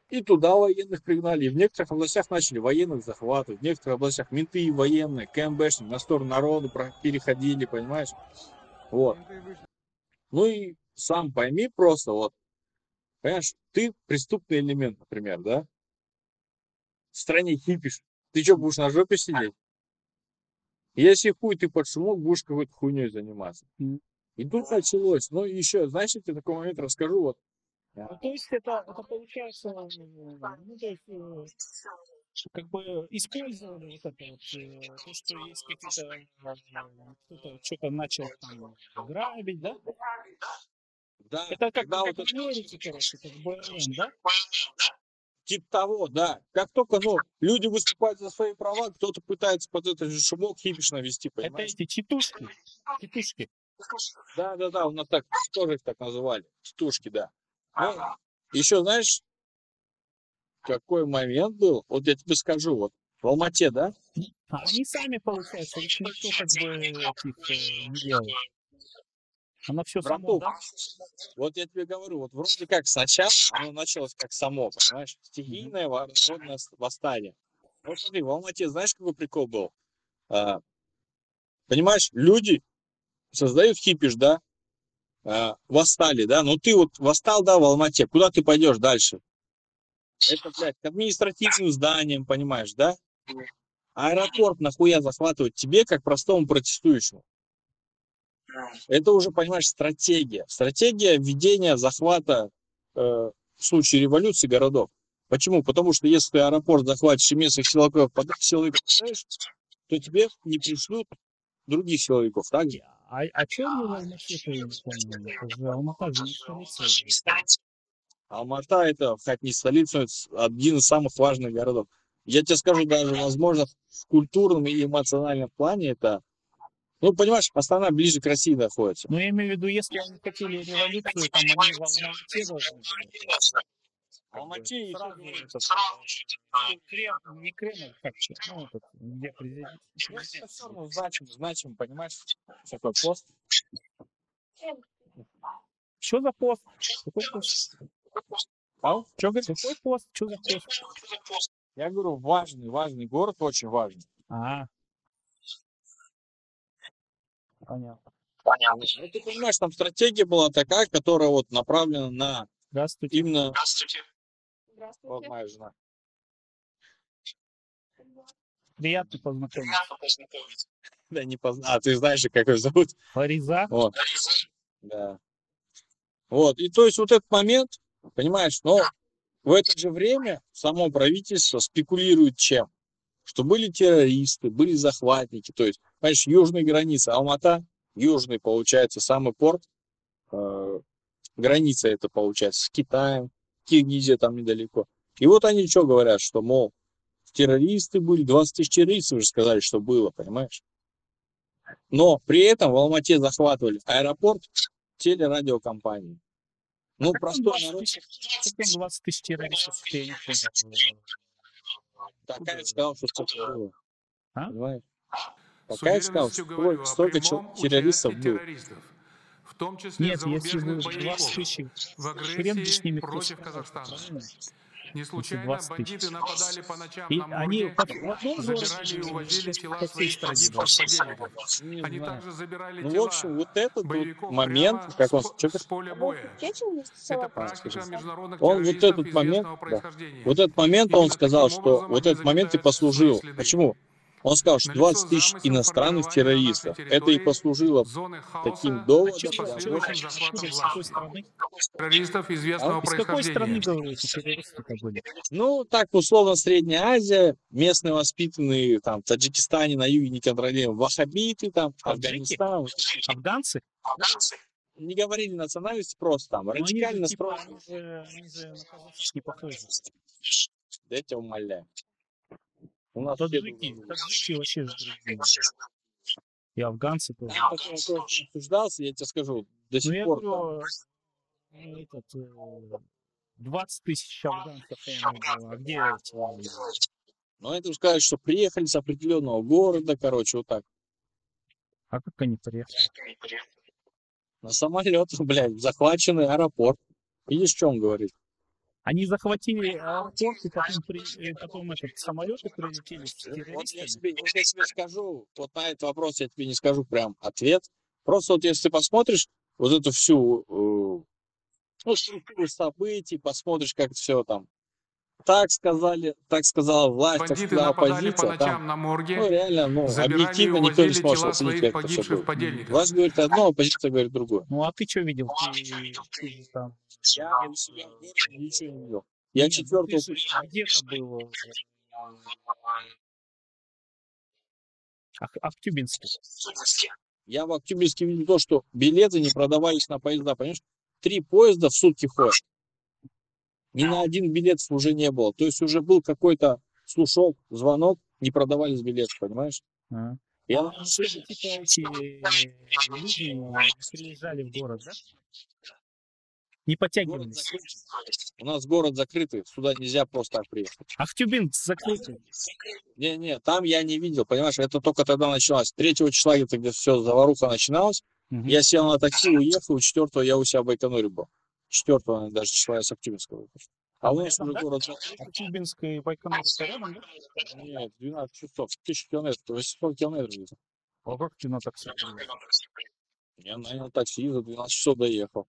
S2: И туда военных пригнали. И в некоторых областях начали военных захватывать. В некоторых областях менты и военные, КМБшники на сторону народу переходили, понимаешь? Вот. Ну и сам пойми просто, вот, понимаешь, ты преступный элемент, например, да? В стране хипиш. Ты что, будешь на жопе сидеть? Если хуй ты под шумок, будешь какой-то хуйней заниматься.
S1: Мгм.
S2: И тут началось. Ну, еще, знаешь, я тебе такой момент расскажу. Вот.
S1: Ну, то есть это получается, ну, то есть, как бы использовали вот это вот, то, что есть какие-то, кто-то что-то начал там грабить, да?
S2: Да,
S1: Это как
S2: когда вот
S1: в Америке, короче, как БЛМ, да?
S2: типа того, да. Как только, ну, люди выступают за свои права, кто-то пытается под этот же шумок хипиш навести,
S1: Это
S2: понимаешь?
S1: эти титушки. Титушки.
S2: Да, у нас так, тоже их так называли. Тушки, да. Ну, еще, знаешь, какой момент был? Вот я тебе скажу, вот в Алмате, да?
S1: А они сами, получается, их никто как бы этих не делал. Оно все само,
S2: Братух,
S1: да?
S2: вот я тебе говорю, вот вроде как сначала оно началось как само, понимаешь? Стихийное народное восстание. Вот смотри, в Алмате, знаешь, какой прикол был? Понимаешь, люди создают хипиш, да? Восстали, да? Ну ты вот восстал, да, в Алмате, куда ты пойдешь дальше? Это, блядь, к административным зданиям, понимаешь, да? Аэропорт нахуя захватывать тебе, как простому протестующему? Это уже, понимаешь, стратегия. Стратегия введения захвата в случае революции городов. Почему? Потому что если ты аэропорт захватишь и местных силовиков подаешь, то тебе не пришлют других силовиков, так же?
S1: А что мне в Алмате-то, я не понял? Это же Алмата же не столица.
S2: Алмата это, хоть не столица, это один из самых важных городов. Я тебе скажу, даже, возможно, в культурном и эмоциональном плане это, Ну, понимаешь, Астана ближе к России находится.
S1: Ну, я имею в виду, если они хотели революцию, там они в Алмате должны были.
S2: В Алмате и
S1: Сразу
S2: тут
S1: этот, Крем, не Кремль, как же, ну, этот, где президент.
S2: это все равно значим, понимаешь, такой пост.
S1: Что за пост? Какой пост?
S2: А?
S1: Что говорит? Какой пост? Что за пост?
S2: Я говорю, важный город, очень важный.
S1: А. Понятно.
S2: Ну, ты понимаешь, там стратегия была такая, которая вот направлена на
S1: Здравствуйте.
S2: именно...
S8: Здравствуйте.
S2: Вот моя жена.
S1: Приятно познакомиться.
S2: Да, не познал. А ты знаешь, как ее зовут?
S1: Фариза.
S2: Вот. Да. Вот. И то есть вот этот момент, понимаешь, но в это же время само правительство спекулирует чем? Что были террористы, были захватники. То есть, понимаешь, южная граница Алмата, южный, получается, самый порт, граница это получается с Китаем, Киргизия там недалеко. И вот они что говорят, что, мол, террористы были, 20 тысяч террористов уже сказали, что было, понимаешь? Но при этом в Алмате захватывали аэропорт, телерадиокомпании. Ну,
S1: Как
S2: простой
S1: там
S2: народ.
S1: 20 тысяч террористов, я не понял.
S2: Такая сказал, что столько было.
S1: А?
S2: Понимаешь?
S5: С
S2: Такая сказал,
S5: уверенностью говорю о
S2: столько
S5: прямом
S2: террористов
S5: участии
S2: было.
S5: террористов, в том числе
S1: Нет, если
S5: зарубежных
S1: вы 20
S5: боевиков,
S1: тысяч,
S5: в
S1: хрен бы с
S5: агрессии
S1: ними
S5: против
S1: кто справился,
S5: Казахстана.
S1: правильно?
S5: Не
S1: Если
S5: случайно
S1: 20
S5: бандиты
S1: тысяч.
S5: нападали по ночам
S1: И
S5: на
S1: они
S5: морги,
S1: в одном городе
S5: забирали и
S1: же,
S5: увозили тела
S1: по всей
S5: своих
S1: стране,
S5: погибших
S1: да?
S5: подельников.
S2: Не
S5: Они
S2: знаю.
S5: также забирали
S2: Ну, в
S5: тела
S2: общем, вот этот вот
S5: боевиков
S2: момент,
S5: прямо
S2: как он...
S5: с поля боя. Это практика
S2: скажи.
S5: международных
S2: Он вот
S5: террористов
S2: этот момент,
S5: известного
S2: да,
S5: происхождения.
S2: вот этот момент он
S5: Именно
S2: сказал,
S5: таким
S2: что
S5: образом
S2: вот
S5: они
S2: этот момент и
S5: заметают свои
S2: послужил.
S5: следы.
S2: Почему? Он сказал, что
S5: Налицо
S2: 20 тысяч
S5: замысел
S2: иностранных
S5: формирования на нашей
S2: террористов. Это и
S5: территории
S2: послужило
S5: зоны
S2: таким
S5: хаоса
S2: доводом.
S5: с последующим захватом
S1: Из какой
S5: власти.
S1: страны?
S5: Террористов известного
S1: Из какой страны,
S5: происхождения.
S1: говорю, эти террористы-то были?
S2: Ну, так, условно, Средняя Азия, местные воспитанные, там, в Таджикистане, на юге неконтролируемые, ваххабиты, там,
S1: Таджики?
S2: Афганистан.
S1: Афганцы?
S2: Не говорили национальности, просто там,
S1: Но они же,
S2: радикально
S1: типа,
S2: настроены.
S1: они же на казахских не похожи.
S2: Да я тебя умоляю. У нас все
S1: Таджики вообще же другие. И афганцы тоже.
S2: Я такой вопрос не обсуждался, я тебе скажу, до
S1: Ну,
S2: сих
S1: я
S2: пор.
S1: говорю, этот, 20 тысяч афганцев, я имею в виду. А где эти?
S2: Но это уже сказать, что приехали с определенного города, короче, вот так.
S1: А как они приехали?
S2: На самолетах, блядь, захваченный аэропорт. Видишь, что он говорит?
S1: Они захватили аэропорт, и потом этот, самолеты прилетели с
S2: Вот я
S1: террористами.
S2: тебе скажу, вот на этот вопрос я тебе не скажу прям ответ. Просто вот если ты посмотришь вот эту всю ну, структуру событий, посмотришь, как все там. Так сказали, так сказала власть, так
S5: Бандиты
S2: сказала
S5: нападали по
S2: оппозиция.
S5: ночам
S2: Там,
S5: на морге,
S2: ну, реально, ну,
S5: забирали и
S2: объективно никто не
S5: увозили
S2: сможет
S5: тела
S2: оценить,
S5: своих
S2: как это все
S5: погибших
S2: было.
S5: подельников.
S2: Власть говорит одно, оппозиция говорит другое.
S1: Ну, а ты что видел? Ты же там...
S2: Я у себя в городе ничего не видел. Я
S1: Нет, ну
S2: четвертого
S1: ты же где-то был в Актюбинске.
S2: Я в Актюбинске видел то, что билеты не продавались на поезда, понимаешь? 3 поезда в сутки ходят. Ни на один билет уже не было. То есть уже был какой-то слушок, звонок, не продавались билеты, понимаешь?
S1: А.
S2: Я
S1: Ну, чтобы, типа, эти люди приезжали в город, да? Не
S2: город
S1: подтягивались.
S2: закрытый. У нас город закрытый, сюда нельзя просто так приехать.
S1: Актюбинск закрытый.
S2: Не, там я не видел, понимаешь? Это только тогда началось. 3 числа где-то, где все заваруха начиналась.
S1: Мгм.
S2: Я сел на такси, уехал, 4 я у себя в Байконуре был. 4 даже числа я с Актюбинска выехал. А у нас
S1: Рядом,
S2: уже
S1: да?
S2: город закрытый.
S1: Актюбинск и Байконур это рядом, да?
S2: Нет, 12 часов, 1000 километров, 800 километров где-то.
S1: А как ты на такси приехал?
S2: Я нанял такси, за 12 часов доехал.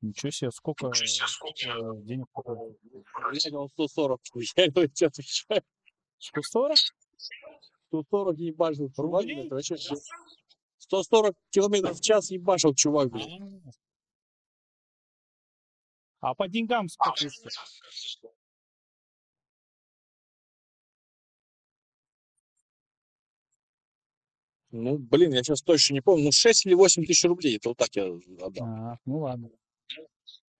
S1: Ничего себе, сколько денег потратил?
S2: Я дал 140, я говорю, тебе отвечаю.
S1: 140?
S2: 140 ебашил чувак,
S1: Рублей?
S2: блядь, вообще. 140 километров в час ебашил чувак, блядь.
S1: А по деньгам сколько еще?
S2: Ну, блин, я сейчас точно не помню, ну 6 или 8 тысяч рублей, это вот так я отдал.
S1: Ну ладно.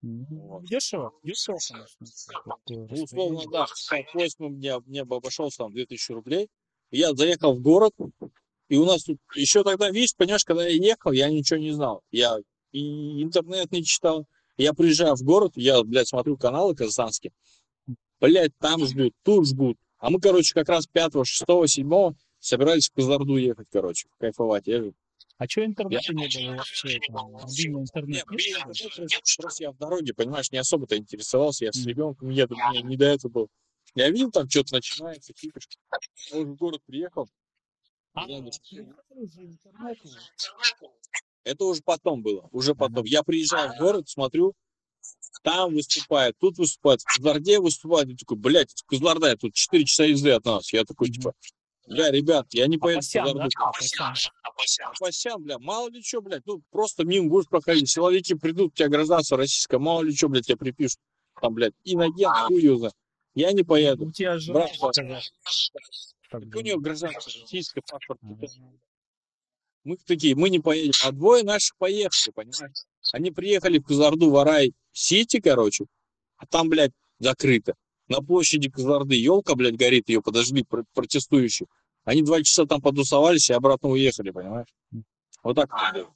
S2: Вот.
S1: Дешево, дешево, конечно. Такое
S2: Ну, условно,
S1: расстояние.
S2: да, 48 мне бы обошелся там 2000 рублей. Я заехал в город, И у нас тут еще тогда, видишь, понимаешь, когда я ехал, я ничего не знал. Я и интернет не читал. Я приезжаю в город, я, блядь, смотрю каналы казахстанские. Блядь, там ждут, тут ждут. А мы, короче, как раз 5, 6, 7 собирались в Кызылорду ехать, короче, кайфовать. Я же...
S1: А что интернета не было вообще? Мобильный интернет нет?
S2: Просто я в дороге, понимаешь, не особо-то интересовался. Я с ребенком еду, мне не до этого был. Я видел, там что-то начинается, кипиш. Я уже в город приехал. Это уже потом было, уже потом. Я приезжаю в город, смотрю, там выступает, тут выступает, в Кызылорде выступает. Я такой, блядь, это Кызылорда, тут 4 часа езды от нас. Я такой, типа, бля, ребят, я не поеду в Кызылорду. Апасян, бля, мало ли что, блядь, ну просто мимо будешь проходить, силовики придут, у тебя гражданство российское, мало ли что, блядь, тебя припишут. Там, блядь, иногент, хуёза. Я не поеду.
S1: У тебя же
S2: Брат,
S1: так
S2: у него гражданство российское, паспорт. Мы такие, мы не поедем. А двое наших поехали, понимаешь? Они приехали в Кызылорду, в Арай-Сити, короче, а там, блядь, закрыто. На площади Кызылорды елка, блядь, горит, ее подожгли протестующие. Они 2 часа там подусовались и обратно уехали, понимаешь? Вот так это было.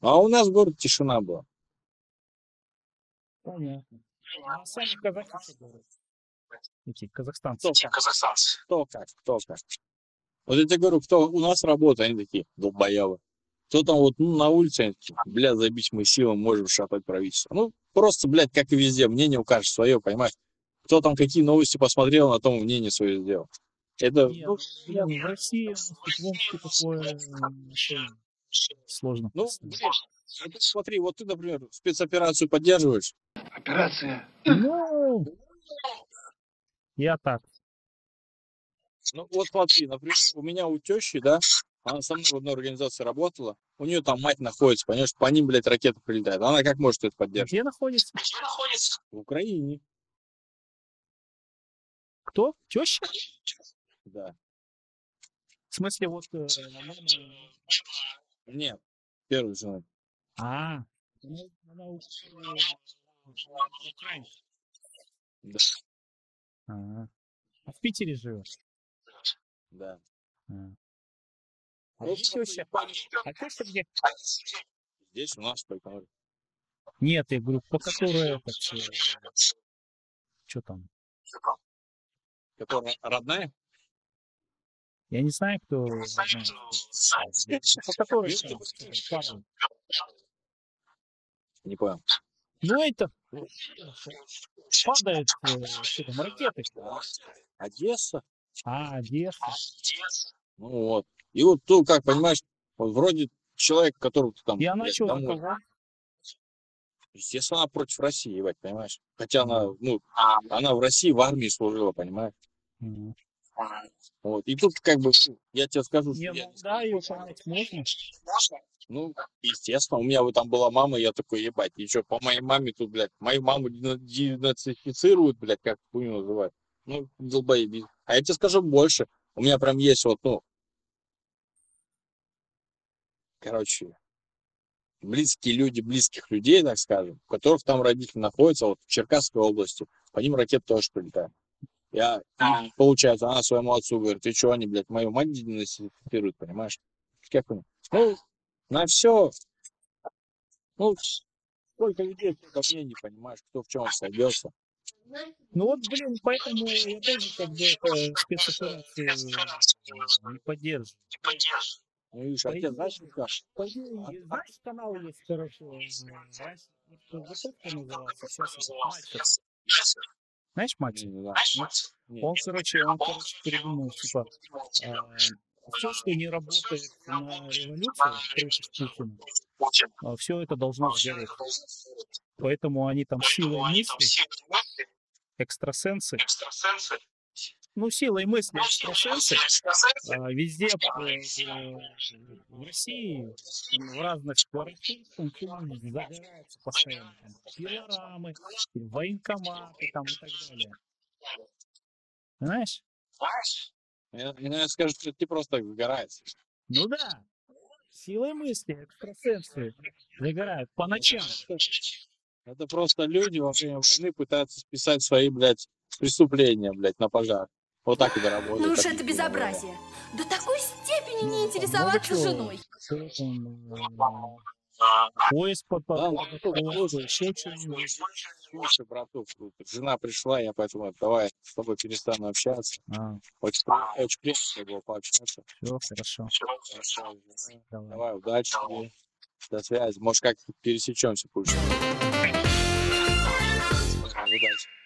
S2: А у нас в городе тишина была.
S1: Понятно. А сами казахи что говорят? Эти казахстанцы.
S2: Кто как. Вот я тебе говорю, кто у нас работает, они такие, долбоявы. Кто там вот на улице, они такие, бля, забить мы силам, можем шатать правительство. Ну, просто, блядь, как и везде, мнение у каждого свое, понимаешь? Кто там какие новости посмотрел, на том мнение свое сделал. Это,
S1: Нет, в России, в Омске такое сложно.
S2: ну, блин, вот смотри, вот ты, например, спецоперацию поддерживаешь.
S7: Операция.
S1: Ну, я так.
S2: Ну, вот смотри, например, у меня у тещи, да, она со мной в одной организации работала, у нее там мать находится, понимаешь, по ним, блядь, ракеты прилетают. Она как может это поддерживать?
S1: Где находится?
S2: В Украине.
S1: Кто? Теща?
S2: Да.
S1: В смысле, вот мама...
S2: Нет, первый жена.
S1: она украинка.
S2: Да.
S1: А в Питере живет?
S2: Да.
S1: А где теща? А теща где?
S2: Здесь у нас только.
S1: Нет, я говорю, по которой этот... Что там?
S2: Которая родная?
S1: Я не знаю, кто... По которой там?
S2: Не понял.
S1: Ну, это... Падают, что там, ракеты.
S2: Одесса?
S1: Одесса.
S2: Ну вот. И вот тут, как понимаешь, вот вроде человек, которого ты там...
S1: И она
S2: блядь,
S1: что,
S2: домой.
S1: такова?
S2: Естественно, она против России, ебать, понимаешь? Хотя она, ну, она в России в армии служила, понимаешь? Вот. И тут, как бы, я тебе скажу, что
S1: Не, ну, да, ее понять можно.
S2: ну, естественно, у меня вот там была мама, я такой, ебать, и что, по моей маме тут, блядь, мою маму денацифицируют, блядь, как хуйню называют. Ну, долбоеби. А я тебе скажу больше. У меня прям есть вот, ну, короче, близкие люди, близких людей, так скажем, у которых там родители находятся, вот в Черкасской области, по ним ракеты тоже прилетают. Получается, она своему отцу говорит, ты что, они, блядь, мою мать денацифицируют, понимаешь? Как он? Ну, на все. Ну, сколько людей, сколько мнений, понимаешь, кто в чем сойдется.
S1: Ну вот, блин, поэтому я тоже как бы это спецоперацию не поддерживаю.
S2: Ну, видишь, отец, знаешь, как?
S1: Знаешь, канал есть, короче, раньше Готовка назывался, сейчас это Мальцев. Знаешь, Мальцев? Он, короче, придумал, типа, все, что не работает на революцию против Путина, все это должно сгореть. Поэтому они там силой мысли, экстрасенсы, ну, силой мысли экстрасенсы везде в России, в разных квартирах загораются постоянно. Там, пилорамы, военкоматы там и так далее. Знаешь?
S2: Я скажу, что ты просто так загораешься.
S1: Ну да. Силой мысли экстрасенсы загорают по ночам.
S2: Это просто люди во время войны пытаются списать свои, блядь, преступления, блядь, на пожар. Вот так и доработают.
S9: Ну уж это безобразие. До такой степени мне не интересоваться женой.
S1: Поезд
S2: Да,
S1: подползти, еще что-нибудь.
S2: слушай, братух, тут жена пришла, я поэтому давай с тобой перестану общаться. Очень, очень приятно было пообщаться.
S1: Все, хорошо. Давай.
S2: Давай, удачи тебе. До связи. Может, как пересечемся позже. Удачи.